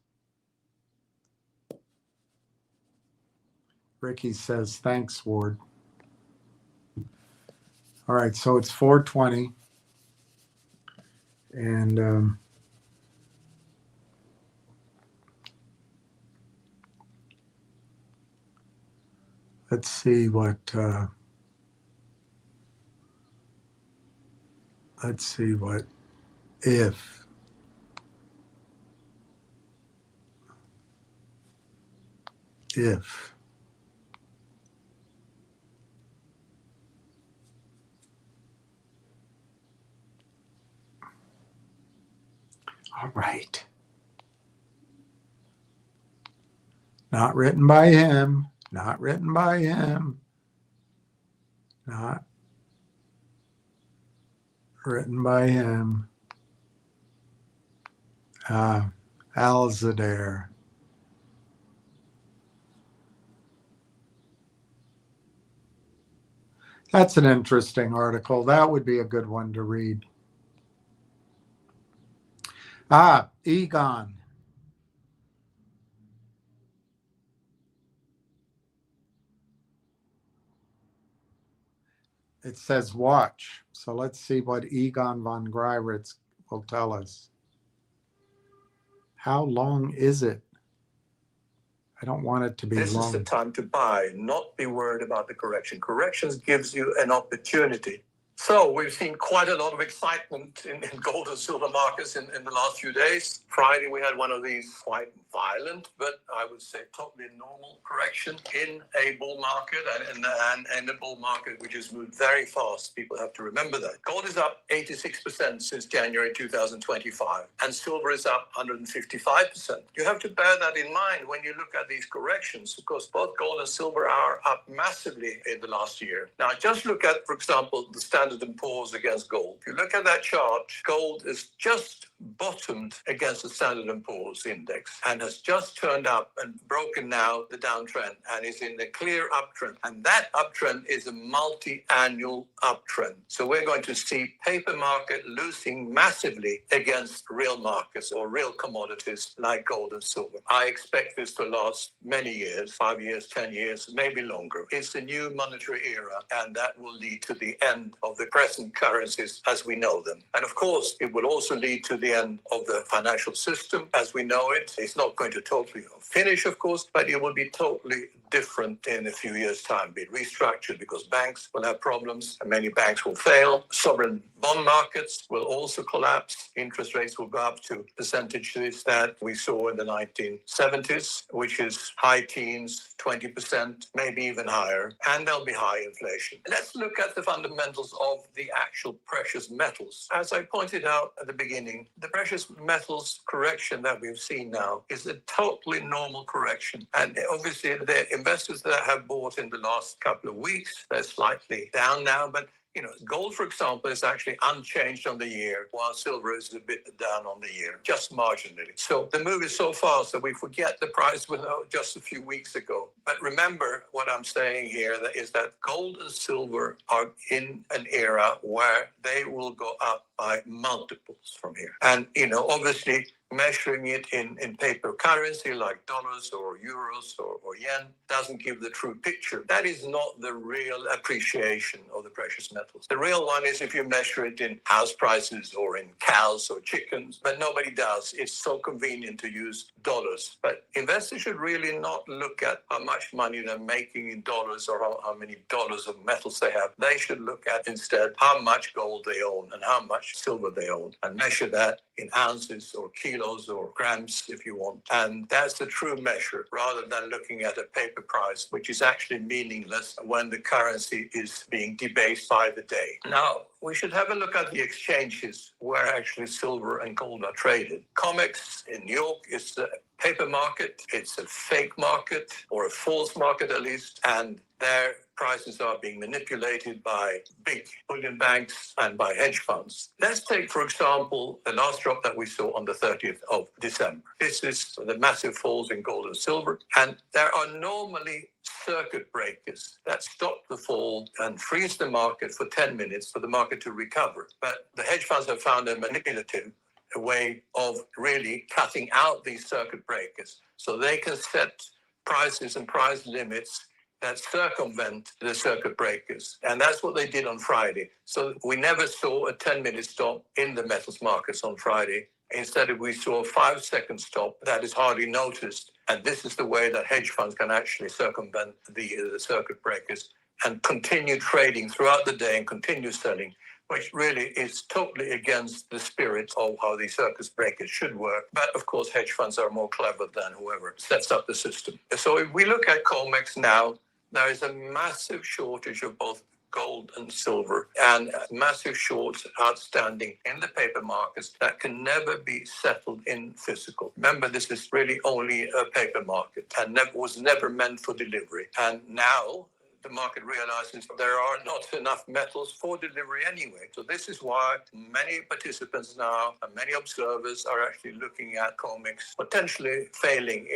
Ricky says, thanks, Ward. All right, so it's 4:20. And let's see what if all right. Not written by him. Not written by him. Not written by him. Alzadair. That's an interesting article. That would be a good one to read. Egon. It says watch. So let's see what Egon von Greiritz will tell us. How long is it? I don't want it to be long. This is the time to buy, not be worried about the correction. Corrections gives you an opportunity. So we've seen quite a lot of excitement in gold and silver markets in the last few days. Friday, we had one of these quite violent, but I would say totally normal correction in a bull market and a bull market which has moved very fast. People have to remember that. Gold is up 86% since January 2025, and silver is up 155%. You have to bear that in mind when you look at these corrections, because both gold and silver are up massively in the last year. Now, just look at, for example, the Standard & Poor's against gold. If you look at that chart, gold is just bottomed against the Standard & Poor's index and has just turned up and broken now the downtrend and is in the clear uptrend. And that uptrend is a multi-annual uptrend. So we're going to see paper market losing massively against real markets or real commodities like gold and silver. I expect this to last many years, 5 years, 10 years, maybe longer. It's a new monetary era, and that will lead to the end of the present currencies as we know them. And of course, it will also lead to the end of the financial system as we know it. It's not going to totally finish, of course, but it will be totally different in a few years' time, be restructured because banks will have problems and many banks will fail. Sovereign bond markets will also collapse. Interest rates will go up to percentages that we saw in the 1970s, which is high teens, 20%, maybe even higher, and there'll be high inflation. Let's look at the fundamentals of the actual precious metals. As I pointed out at the beginning, the precious metals correction that we've seen now is a totally normal correction. And obviously, the investors that have bought in the last couple of weeks, they're slightly down now, but gold, for example, is actually unchanged on the year, while silver is a bit down on the year, just marginally. So the move is so fast that we forget the price was just a few weeks ago. But remember what I'm saying here, that is that gold and silver are in an era where they will go up by multiples from here. And, obviously, measuring it in paper currency like dollars or euros or yen doesn't give the true picture. That is not the real appreciation of the precious metals. The real one is if you measure it in house prices or in cows or chickens, but nobody does. It's so convenient to use dollars. But investors should really not look at how much money they're making in dollars or how many dollars of metals they have. They should look at instead how much gold they own and how much silver they own and measure that in ounces or kilos or grams if you want. And that's the true measure rather than looking at a paper price, which is actually meaningless when the currency is being debased by the day. Now, we should have a look at the exchanges where actually silver and gold are traded. COMEX in New York is a paper market. It's a fake market or a false market at least. And there prices are being manipulated by big bullion banks and by hedge funds. Let's take, for example, the last drop that we saw on the 30th of December. This is the massive falls in gold and silver, and there are normally circuit breakers that stop the fall and freeze the market for 10 minutes for the market to recover. But the hedge funds have found a manipulative way of really cutting out these circuit breakers so they can set prices and price limits that circumvent the circuit breakers. And that's what they did on Friday. So we never saw a 10-minute stop in the metals markets on Friday. Instead, we saw a 5-second stop that is hardly noticed. And this is the way that hedge funds can actually circumvent the circuit breakers and continue trading throughout the day and continue selling, which really is totally against the spirit of how the circuit breakers should work. But of course, hedge funds are more clever than whoever sets up the system. So if we look at COMEX now, there is a massive shortage of both gold and silver, and massive shorts outstanding in the paper markets that can never be settled in physical. Remember, this is really only a paper market and was never meant for delivery. And now the market realizes there are not enough metals for delivery anyway. So this is why many participants now and many observers are actually looking at COMEX potentially failing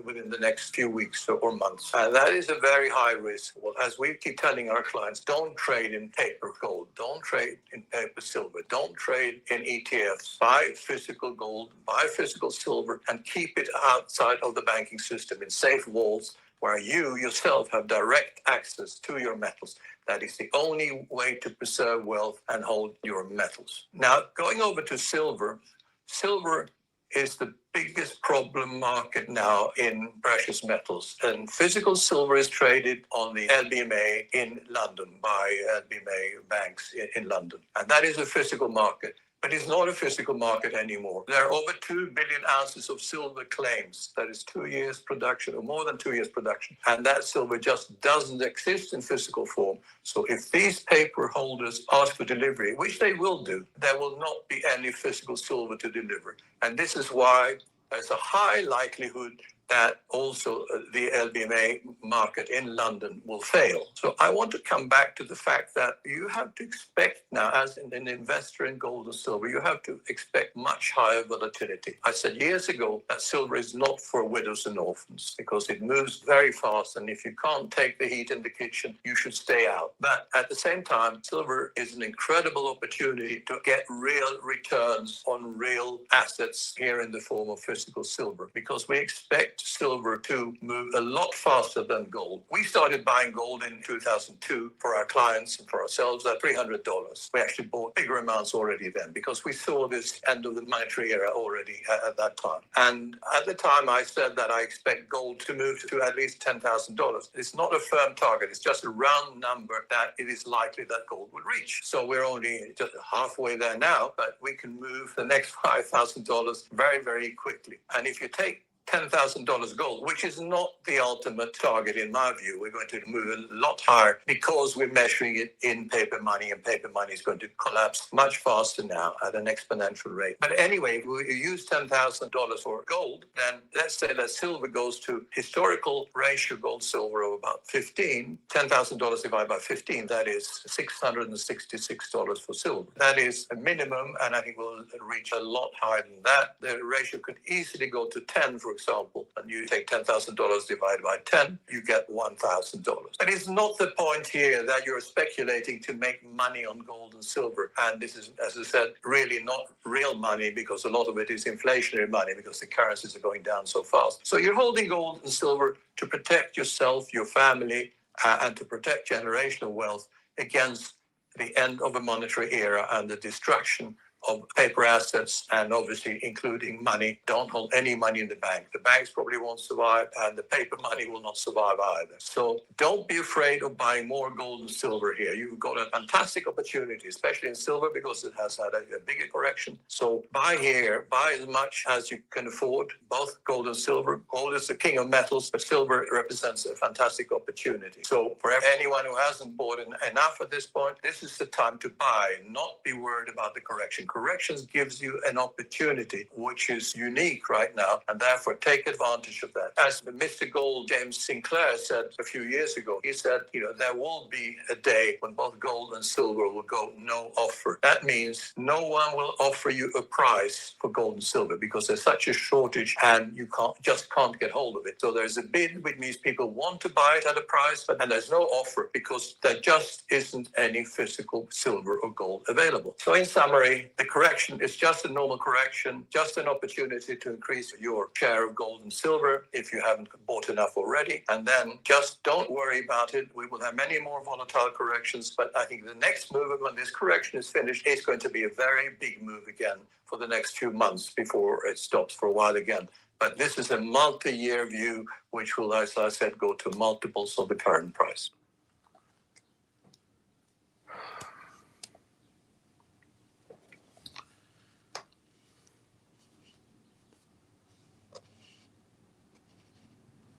within the next few weeks or months. And that is a very high risk. Well, as we keep telling our clients, don't trade in paper gold, don't trade in paper silver, don't trade in ETFs, buy physical gold, buy physical silver, and keep it outside of the banking system in safe vaults, where you yourself have direct access to your metals. That is the only way to preserve wealth and hold your metals. Now, going over to silver, silver is the biggest problem market now in precious metals. And physical silver is traded on the LBMA in London by LBMA banks in London. And that is a physical market. But it's not a physical market anymore. There are over 2 billion ounces of silver claims. That is 2 years production, or more than 2 years production. And that silver just doesn't exist in physical form. So if these paper holders ask for delivery, which they will do, there will not be any physical silver to deliver. And this is why there's a high likelihood that also the LBMA market in London will fail. So I want to come back to the fact that you have to expect now, as an investor in gold and silver, you have to expect much higher volatility. I said years ago that silver is not for widows and orphans because it moves very fast, and if you can't take the heat in the kitchen, you should stay out. But at the same time, silver is an incredible opportunity to get real returns on real assets here in the form of physical silver, because we expect silver to move a lot faster than gold. We started buying gold in 2002 for our clients and for ourselves at $300. We actually bought bigger amounts already then because we saw this end of the monetary era already at that time. And at the time I said that I expect gold to move to at least $10,000. It's not a firm target. It's just a round number that it is likely that gold will reach. So we're only just halfway there now, but we can move the next $5,000 very, very quickly. And if you take $10,000 gold, which is not the ultimate target in my view. We're going to move a lot higher because we're measuring it in paper money, and paper money is going to collapse much faster now at an exponential rate. But anyway, if we use $10,000 for gold, then let's say that silver goes to historical ratio gold-silver of about 15. $10,000 divided by 15, that is $666 for silver. That is a minimum, and I think we'll reach a lot higher than that. The ratio could easily go to 10, for example, and you take $10,000 divided by 10, you get $1,000. But it's not the point here that you're speculating to make money on gold and silver. And this is, as I said, really not real money, because a lot of it is inflationary money because the currencies are going down so fast. So you're holding gold and silver to protect yourself, your family, and to protect generational wealth against the end of a monetary era and the destruction of paper assets, and obviously including money. Don't hold any money in the bank. The banks probably won't survive, and the paper money will not survive either. So don't be afraid of buying more gold and silver here. You've got a fantastic opportunity, especially in silver, because it has had a bigger correction. So buy here, buy as much as you can afford, both gold and silver. Gold is the king of metals, but silver represents a fantastic opportunity. So for anyone who hasn't bought enough at this point, this is the time to buy, not be worried about the correction. corrections gives you an opportunity, which is unique right now, and therefore take advantage of that. As Mr. Gold, James Sinclair, said a few years ago, he said, there will be a day when both gold and silver will go no offer. That means no one will offer you a price for gold and silver because there's such a shortage and you can't get hold of it. So there's a bid, which means people want to buy it at a price, and there's no offer because there just isn't any physical silver or gold available. So in summary, the correction is just a normal correction, just an opportunity to increase your share of gold and silver if you haven't bought enough already. And then just don't worry about it. We will have many more volatile corrections, but I think the next move when this correction is finished is going to be a very big move again for the next few months before it stops for a while again. But this is a multi-year view, which will, as I said, go to multiples of the current price.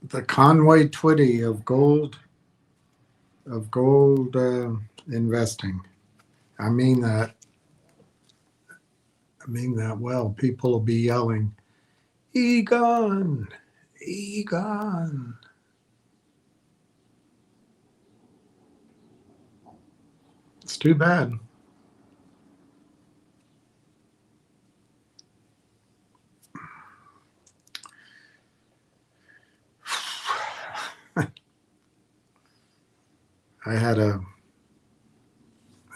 The Conway Twitty of gold investing. I mean that well. People will be yelling, Egon, Egon. It's too bad.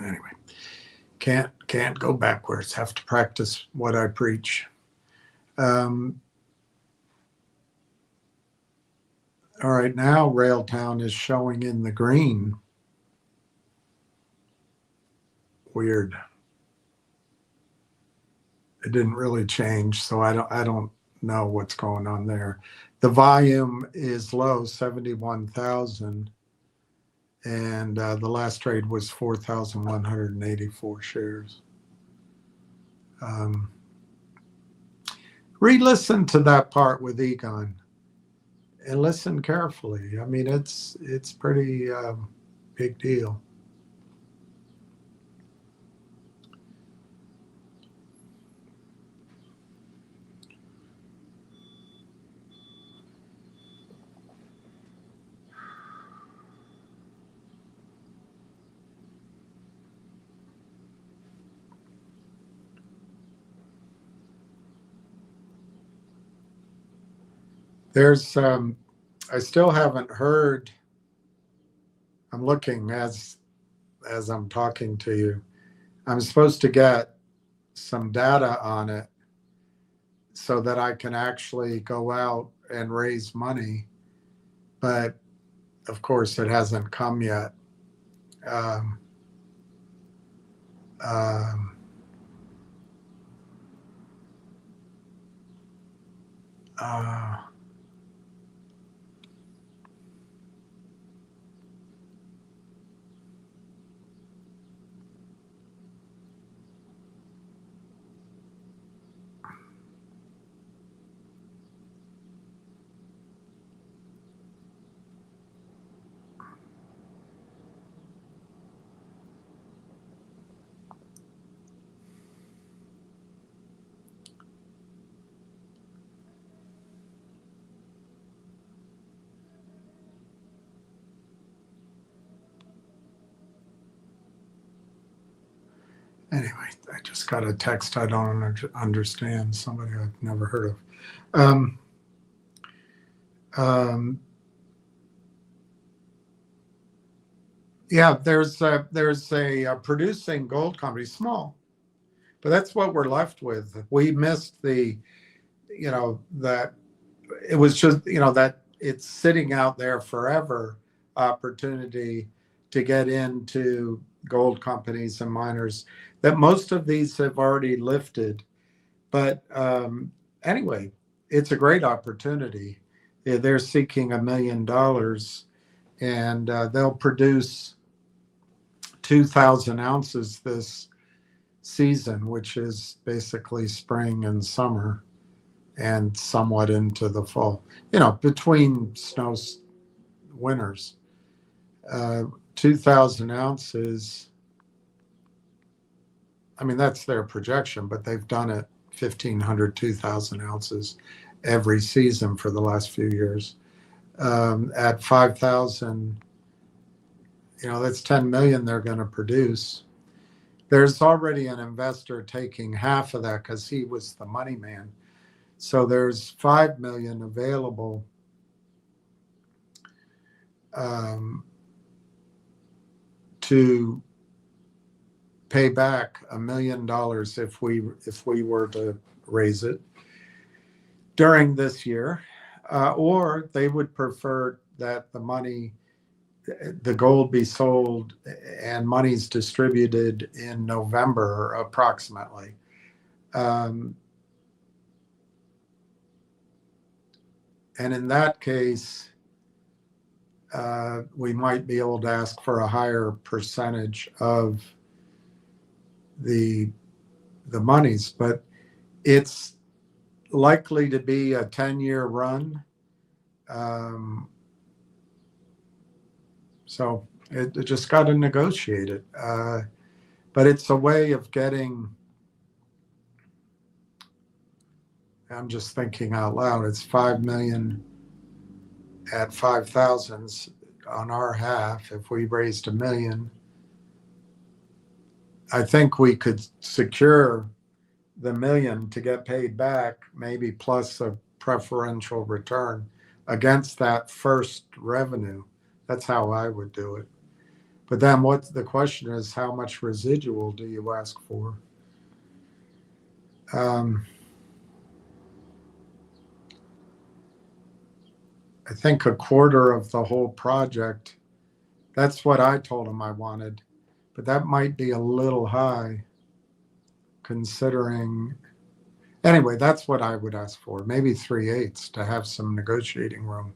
Anyway, can't go backwards. Have to practice what I preach. All right, now Railtown is showing in the green. Weird. It didn't really change, so I don't know what's going on there. The volume is low, 71,000, and the last trade was 4,184 shares. Re-listen to that part with Egon, and listen carefully. I mean, it's pretty big deal. There's, I still haven't heard. I'm looking as I'm talking to you. I'm supposed to get some data on it so that I can actually go out and raise money. But of course, it hasn't come yet. Anyway, I just got a text I don't understand. Somebody I've never heard of. Yeah, there's a producing gold company, small, but that's what we're left with. We missed that it was just, that it's sitting out there forever opportunity to get into gold companies and miners, that most of these have already lifted. But anyway, it's a great opportunity. They're seeking $1 million, and they'll produce 2,000 ounces this season, which is basically spring and summer and somewhat into the fall, between snow winters. 2,000 ounces, I mean, that's their projection, but they've done it 1,500, 2,000 ounces every season for the last few years. At 5,000, that's 10 million they're going to produce. There's already an investor taking half of that because he was the money man. So there's 5 million available to pay back $1 million if we were to raise it during this year, or they would prefer that the gold be sold and money's distributed in November approximately. And in that case, we might be able to ask for a higher percentage of the monies, but it's likely to be a 10-year run. So it just got to negotiate it. But it's a way of getting, I'm just thinking out loud, it's 5 million at 5,000 on our half. If we raised $1 million, I think we could secure the $1 million to get paid back, maybe plus a preferential return against that first revenue. That's how I would do it. But then the question is, how much residual do you ask for? I think a quarter of the whole project. That's what I told him I wanted, but that might be a little high considering. Anyway, that's what I would ask for, maybe 3/8 to have some negotiating room.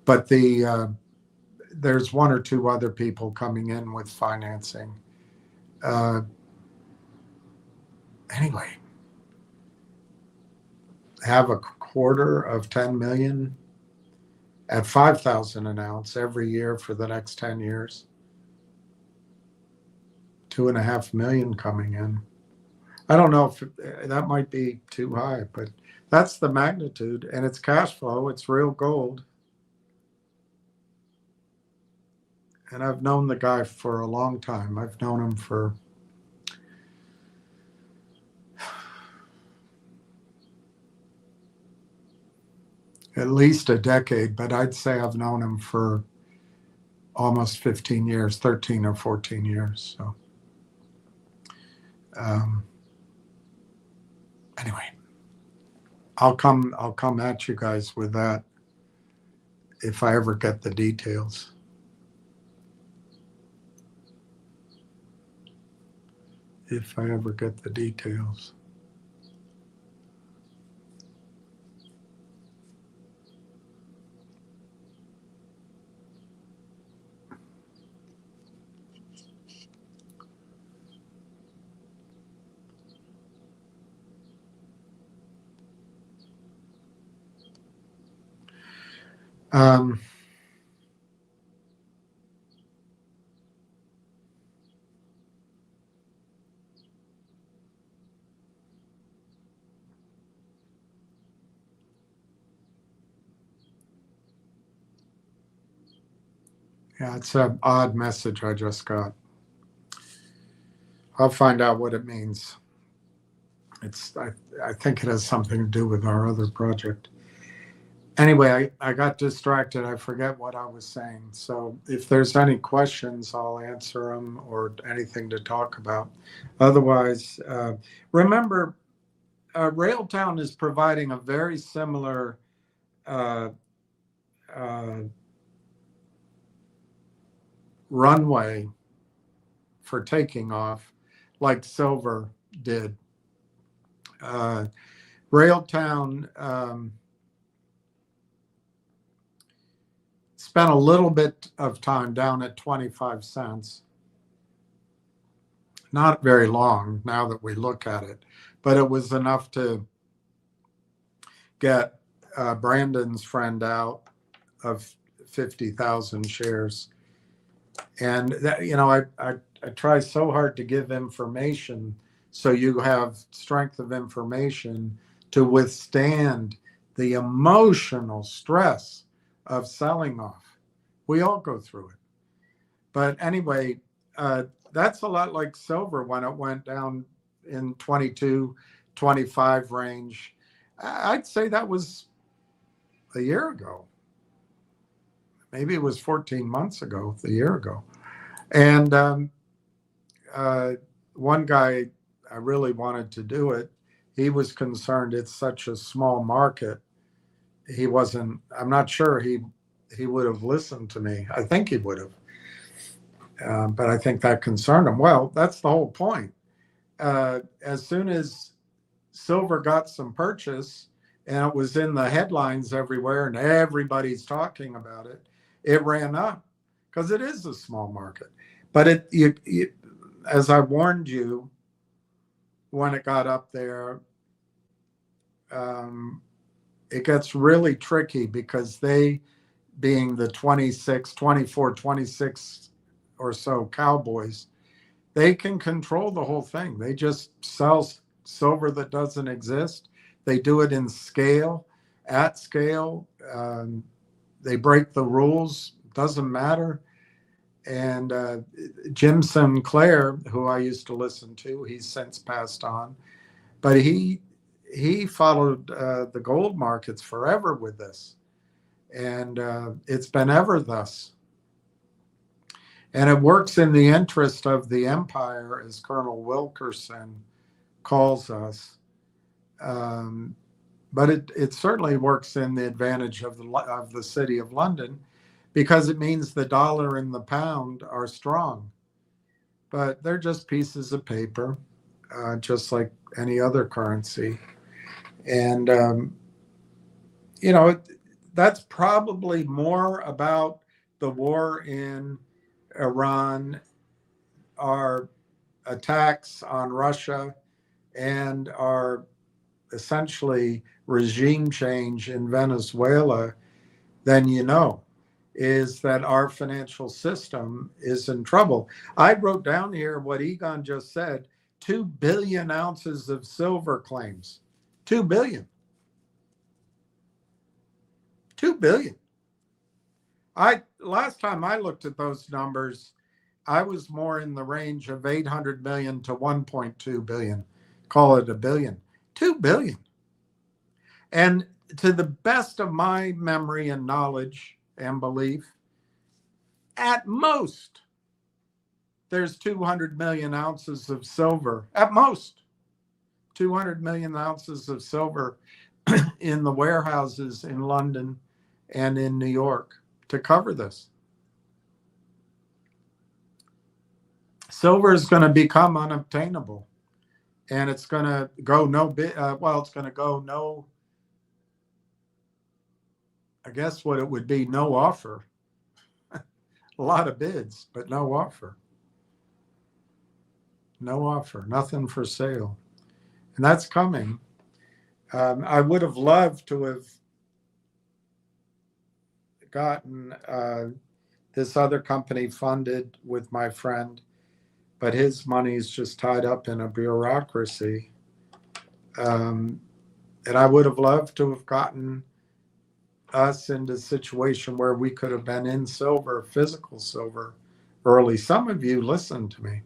But there's one or two other people coming in with financing. Anyway, have a quarter of 10 million at 5,000 an ounce every year for the next 10 years. 2.5 million coming in. I don't know if that might be too high, but that's the magnitude, and it's cash flow. It's real gold. And I've known the guy for a long time. I've known him for at least a decade, but I'd say I've known him for almost 15 years, 13 or 14 years. So anyway, I'll come at you guys with that if I ever get the details. If I ever get the details. Yeah, it's an odd message I just got. I'll find out what it means. I think it has something to do with our other project. Anyway, I got distracted. I forget what I was saying. So if there's any questions, I'll answer them or anything to talk about. Otherwise, remember, Railtown is providing a very similar runway for taking off like Silver did. Railtown spent a little bit of time down at 25 cents. Not very long now that we look at it, but it was enough to get Brandon's friend out of 50,000 shares. And that, I try so hard to give information So you have strength of information to withstand the emotional stress of selling off. We all go through it. But anyway, that's a lot like silver when it went down in 22, 25 range. I'd say that was a year ago. Maybe it was 14 months ago, a year ago. And one guy, I really wanted to do it. He was concerned it's such a small market. He wasn't, I'm not sure he would have listened to me. I think he would have. But I think that concerned him. Well, that's the whole point. As soon as silver got some purchase and it was in the headlines everywhere and everybody's talking about it, it ran up because it is a small market. But as I warned you, when it got up there, it gets really tricky because they, being the 26, 24, 26 or so cowboys, they can control the whole thing. They just sell silver that doesn't exist. They do it in scale, at scale. They break the rules, doesn't matter. And Jim Sinclair, who I used to listen to, he's since passed on, but he followed the gold markets forever with this. And it's been ever thus. And it works in the interest of the empire, as Colonel Wilkerson calls us. But it certainly works in the advantage of the city of London, because it means the dollar and the pound are strong. But they're just pieces of paper, just like any other currency. And, that's probably more about the war in Iran, our attacks on Russia, and our essentially regime change in Venezuela, then is that our financial system is in trouble. I wrote down here what Egon just said, 2 billion ounces of silver claims. 2 billion. 2 billion. Last time I looked at those numbers, I was more in the range of 800 million to 1.2 billion. Call it a billion. 2 billion. And to the best of my memory and knowledge and belief, at most, there's 200 million ounces of silver. At most, 200 million ounces of silver in the warehouses in London and in New York to cover this. Silver is going to become unobtainable, and it's going to go it's going to go no, I guess what it would be, no offer. A lot of bids, but no offer. No offer, nothing for sale. And that's coming. I would have loved to have gotten this other company funded with my friend, but his money is just tied up in a bureaucracy. And I would have loved to have gotten us into a situation where we could have been in silver, physical silver, early. Some of you listened to me.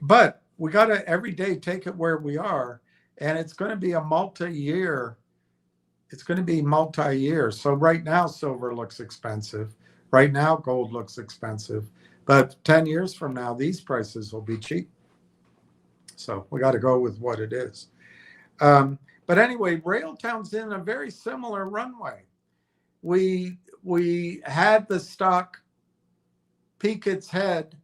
But we got to every day take it where we are. And it's going to be a multi-year. It's going to be multi-year. So right now, silver looks expensive. Right now, gold looks expensive. But 10 years from now, these prices will be cheap. So we got to go with what it is. But anyway, Railtown's in a very similar runway. We had the stock peek its head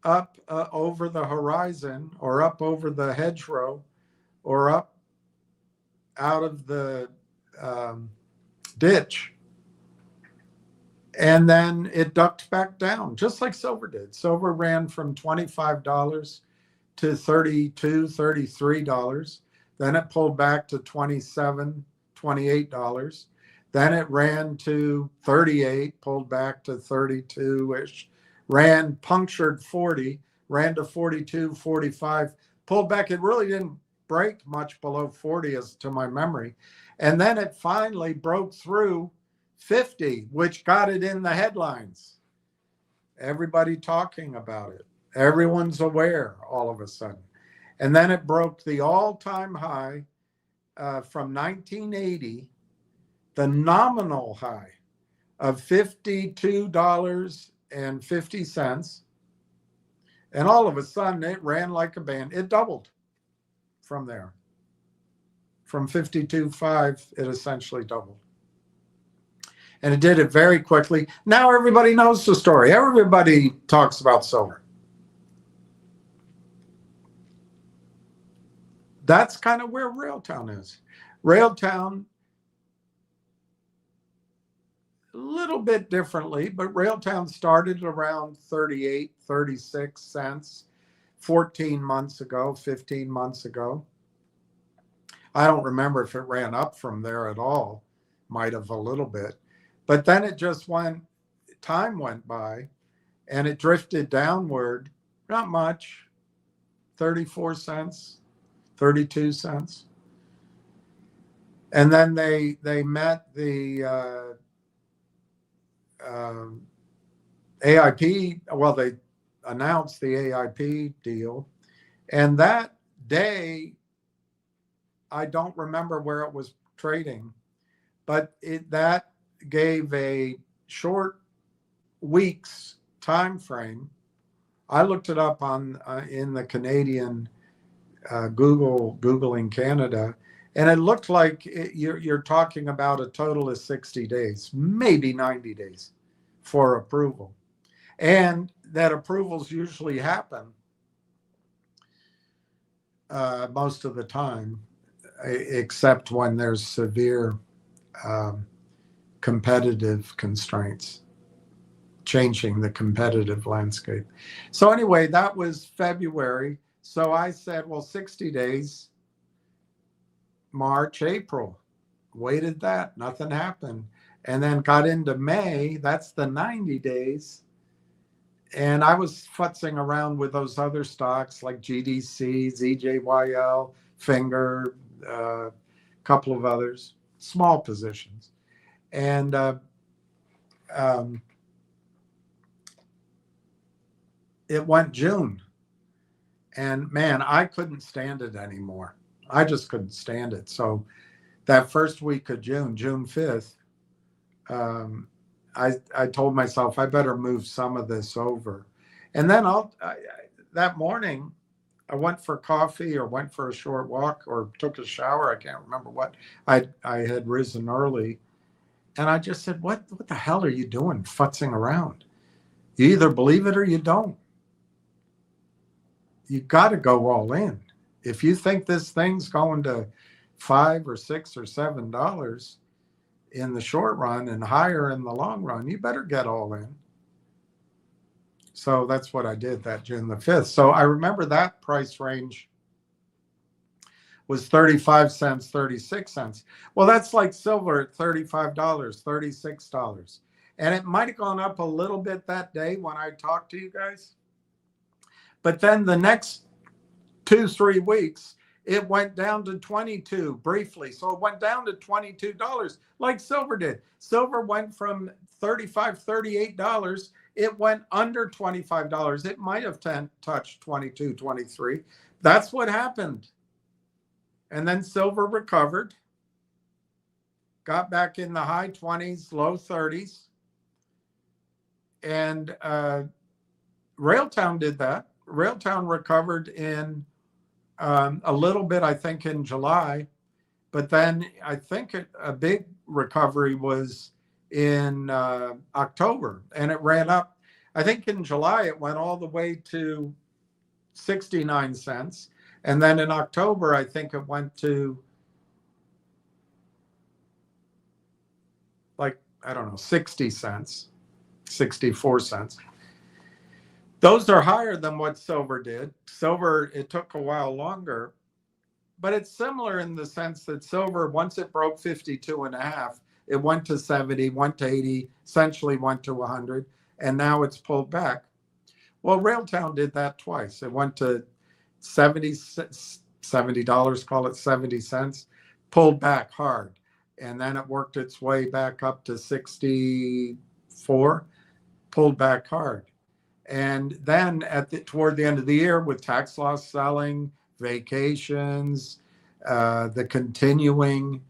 up over the horizon, or up over the hedgerow, or up out of the ditch. And then it ducked back down, just like silver did. Silver ran from $25 to $32, $33. Then it pulled back to $27, $28. Then it ran to 38, pulled back to 32-ish, punctured 40, ran to 42, 45, pulled back. It really didn't break much below 40 as to my memory. And then it finally broke through 50, which got it in the headlines. Everybody talking about it. Everyone's aware all of a sudden. And then it broke the all-time high from 1980, the nominal high of $52.50. And all of a sudden, it ran like a band. It doubled from there. From 52.5, it essentially doubled. And it did it very quickly. Now everybody knows the story. Everybody talks about silver. That's kind of where Railtown is. Railtown, a little bit differently, but Railtown started around 38, 36 cents 14 months ago, 15 months ago. I don't remember if it ran up from there at all. Might have a little bit. But then it just went, time went by, and it drifted downward, not much, 34 cents, 32 cents. And then they met the AIP, well, they announced the AIP deal. And that day, I don't remember where it was trading, but that gave a short weeks time frame. I looked it up on in the Canadian Googling Canada, and it looked like you're talking about a total of 60 days, maybe 90 days for approval. And that approvals usually happen most of the time, except when there's severe competitive constraints, changing the competitive landscape. So anyway, that was February. So I said, well, 60 days, March, April, waited that, nothing happened. And then got into May, that's the 90 days. And I was futzing around with those other stocks like GDC, ZJYL, Finger, a couple of others, small positions. And it went June. And man, I couldn't stand it anymore. I just couldn't stand it. So that first week of June, June 5th, I told myself I better move some of this over. And then that morning, I went for coffee or went for a short walk or took a shower. I can't remember what. I had risen early. And I just said, what the hell are you doing futzing around? You either believe it or you don't. You got to go all in. If you think this thing's going to $5 or $6 or $7 in the short run and higher in the long run, you better get all in. So that's what I did that June the 5th. So I remember that price range was 35 cents, 36 cents. Well, that's like silver at $35, $36. And it might have gone up a little bit that day when I talked to you guys. But then the next 2-3 weeks, it went down to 22 briefly. So it went down to $22 like silver did. Silver went from $35, $38. It went under $25. It might have touched 22, 23. That's what happened. And then silver recovered, got back in the high 20s, low 30s. And Railtown did that. Railtown recovered in a little bit, I think, in July. But then I think a big recovery was in October. And it ran up. I think in July, it went all the way to 69 cents. And then in October, I think it went to like, I don't know, 60 cents, 64 cents. Those are higher than what silver did. Silver, it took a while longer, but it's similar in the sense that silver, once it broke 52.5, it went to 70, went to 80, essentially went to 100, and now it's pulled back. Well, Railtown did that twice. It went to $70, call it 70 cents, pulled back hard. And then it worked its way back up to 64, pulled back hard. And then toward the end of the year, with tax loss selling, vacations, the continuing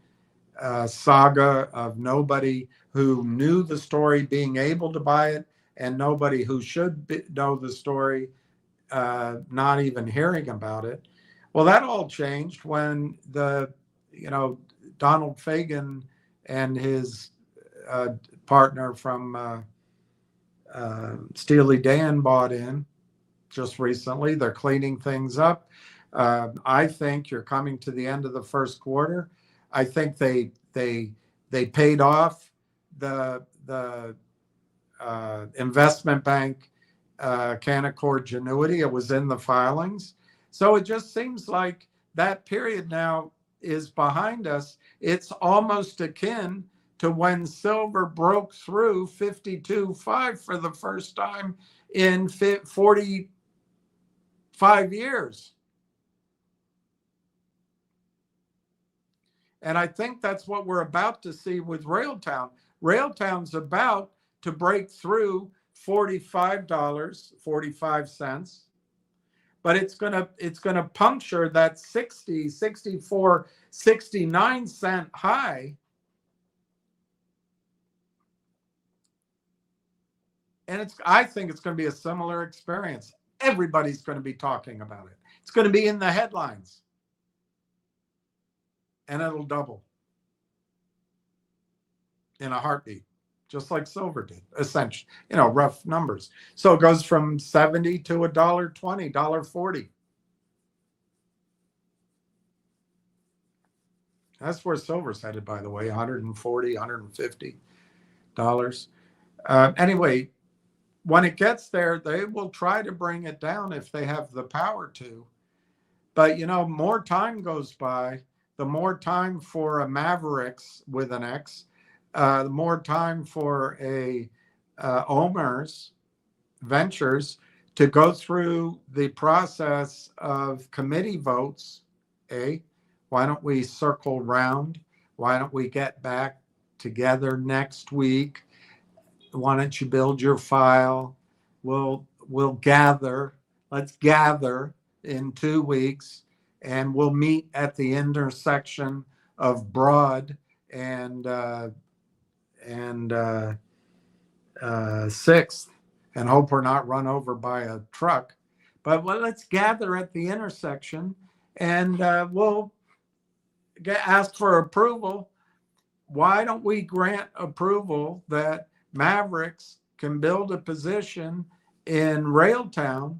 saga of nobody who knew the story being able to buy it, and nobody who should know the story not even hearing about it. Well, that all changed when Donald Fagan and his partner from Steely Dan bought in just recently. They're cleaning things up. I think you're coming to the end of the first quarter. I think they paid off the investment bank Canaccord Genuity. It was in the filings. So it just seems like that period now is behind us. It's almost akin to when silver broke through 52.5 for the first time in 45 years. And I think that's what we're about to see with Railtown. Railtown's about to break through $45.45, but it's gonna puncture that 60, 64, 69 cent high. And I think it's going to be a similar experience. Everybody's going to be talking about it. It's going to be in the headlines. And it'll double in a heartbeat, just like silver did, essentially, rough numbers. So it goes from 70 to $1.20, $1.40. That's where silver's headed, by the way, $140, $150. Anyway, when it gets there, they will try to bring it down if they have the power to. But, more time goes by, the more time for a Mavericks with an X, the more time for a OMERS Ventures to go through the process of committee votes. Why don't we circle round? Why don't we get back together next week? Why don't you build your file? We'll gather. Let's gather in 2 weeks, and we'll meet at the intersection of Broad and 6th, and hope we're not run over by a truck. But let's gather at the intersection, and we'll ask for approval. Why don't we grant approval that Mavericks can build a position in Railtown?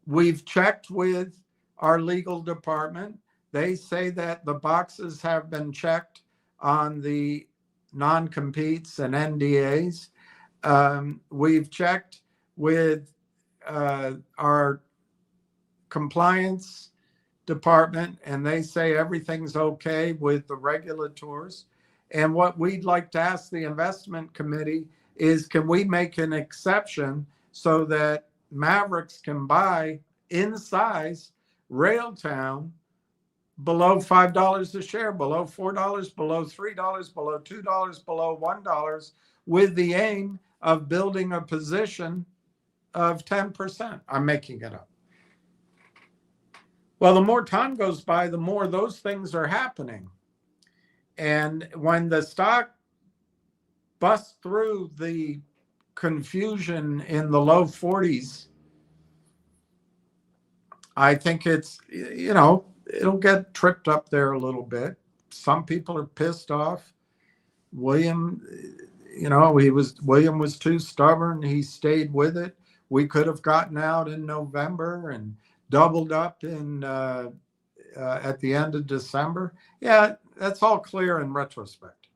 We've checked with our legal department. They say that the boxes have been checked on the non-competes and NDAs. We've checked with our compliance department, and they say everything's okay with the regulators. And what we'd like to ask the investment committee is, can we make an exception so that Mavericks can buy in size Railtown below $5 a share, below $4, below $3, below $2, below $1, with the aim of building a position of 10%. I'm making it up. Well, the more time goes by, the more those things are happening. And when the stock busts through the confusion in the low 40s, I think it'll get tripped up there a little bit. Some people are pissed off. William was too stubborn. He stayed with it. We could have gotten out in November and doubled up at the end of December. Yeah, that's all clear in retrospect.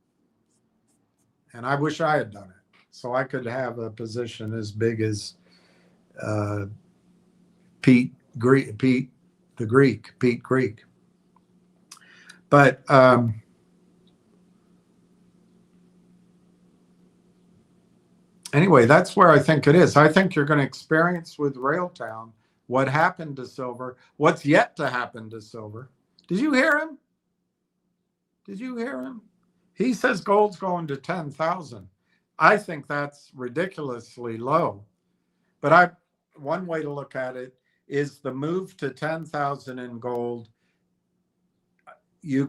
And I wish I had done it so I could have a position as big as Pete Greek. But anyway, that's where I think it is. I think you're going to experience with Railtown what happened to silver, what's yet to happen to silver. Did you hear him? Did you hear him? He says gold's going to 10,000. I think that's ridiculously low. But one way to look at it is the move to 10,000 in gold.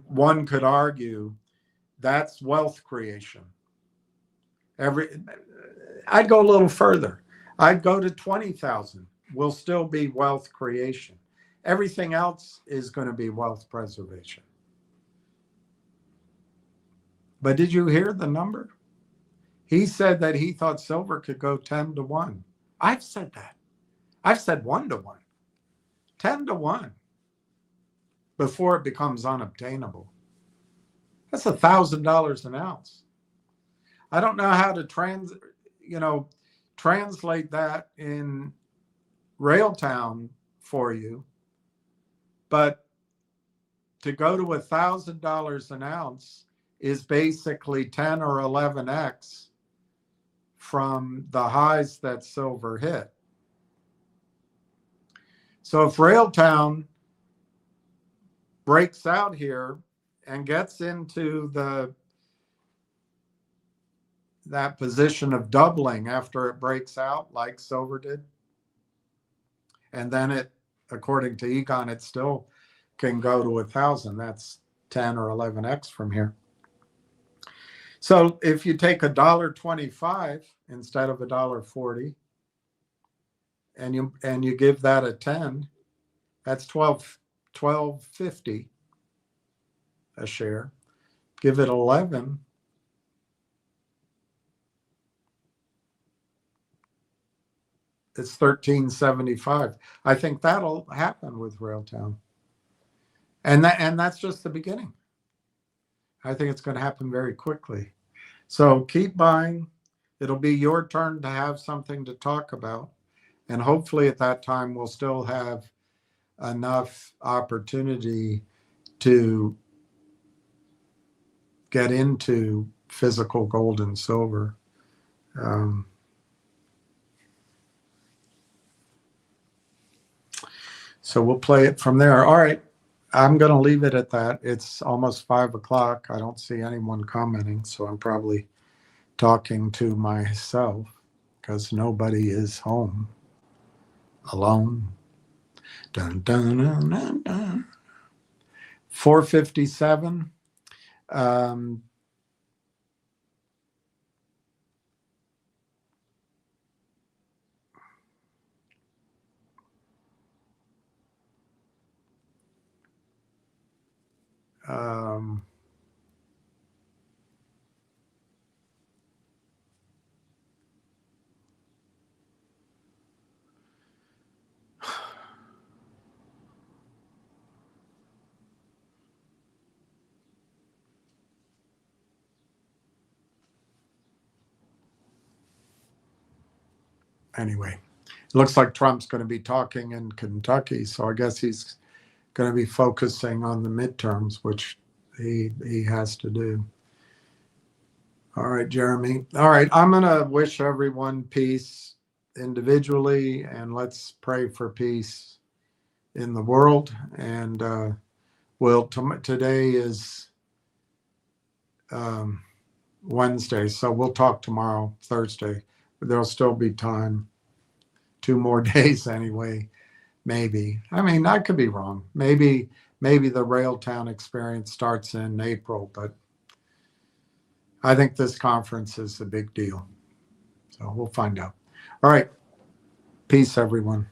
One could argue that's wealth creation. I'd go a little further. I'd go to 20,000. Will still be wealth creation. Everything else is going to be wealth preservation. But did you hear the number? He said that he thought silver could go 10 to 1. I've said that. I've said 1 to 1. 10 to 1 before it becomes unobtainable. That's $1,000 an ounce. I don't know how to translate that in Railtown for you, but to go to $1,000 an ounce is basically 10 or 11x from the highs that silver hit. So if Railtown breaks out here and gets into that position of doubling after it breaks out like silver did, and then it, according to Econ, it still can go to 1,000. That's 10 or 11x from here. So if you take $1.25 instead of $1.40, and you give that a 10, that's $12.50 a share. Give it 11, it's $13.75. I think that'll happen with Railtown, and that's just the beginning. I think it's going to happen very quickly. So keep buying. It'll be your turn to have something to talk about, and hopefully at that time we'll still have enough opportunity to get into physical gold and silver. So we'll play it from there. All right. I'm going to leave it at that. It's almost 5 o'clock. I don't see anyone commenting, so I'm probably talking to myself because nobody is home alone. Dun, dun, dun, dun, dun. 457. Anyway, it looks like Trump's going to be talking in Kentucky, so I guess he's going to be focusing on the midterms, which he has to do. All right, Jeremy. All right, I'm going to wish everyone peace individually, and let's pray for peace in the world. And today is Wednesday, so we'll talk tomorrow, Thursday. There'll still be time. 2 more days anyway, maybe. I mean, I could be wrong. Maybe the Railtown experience starts in April, but I think this conference is a big deal. So we'll find out. All right. Peace, everyone.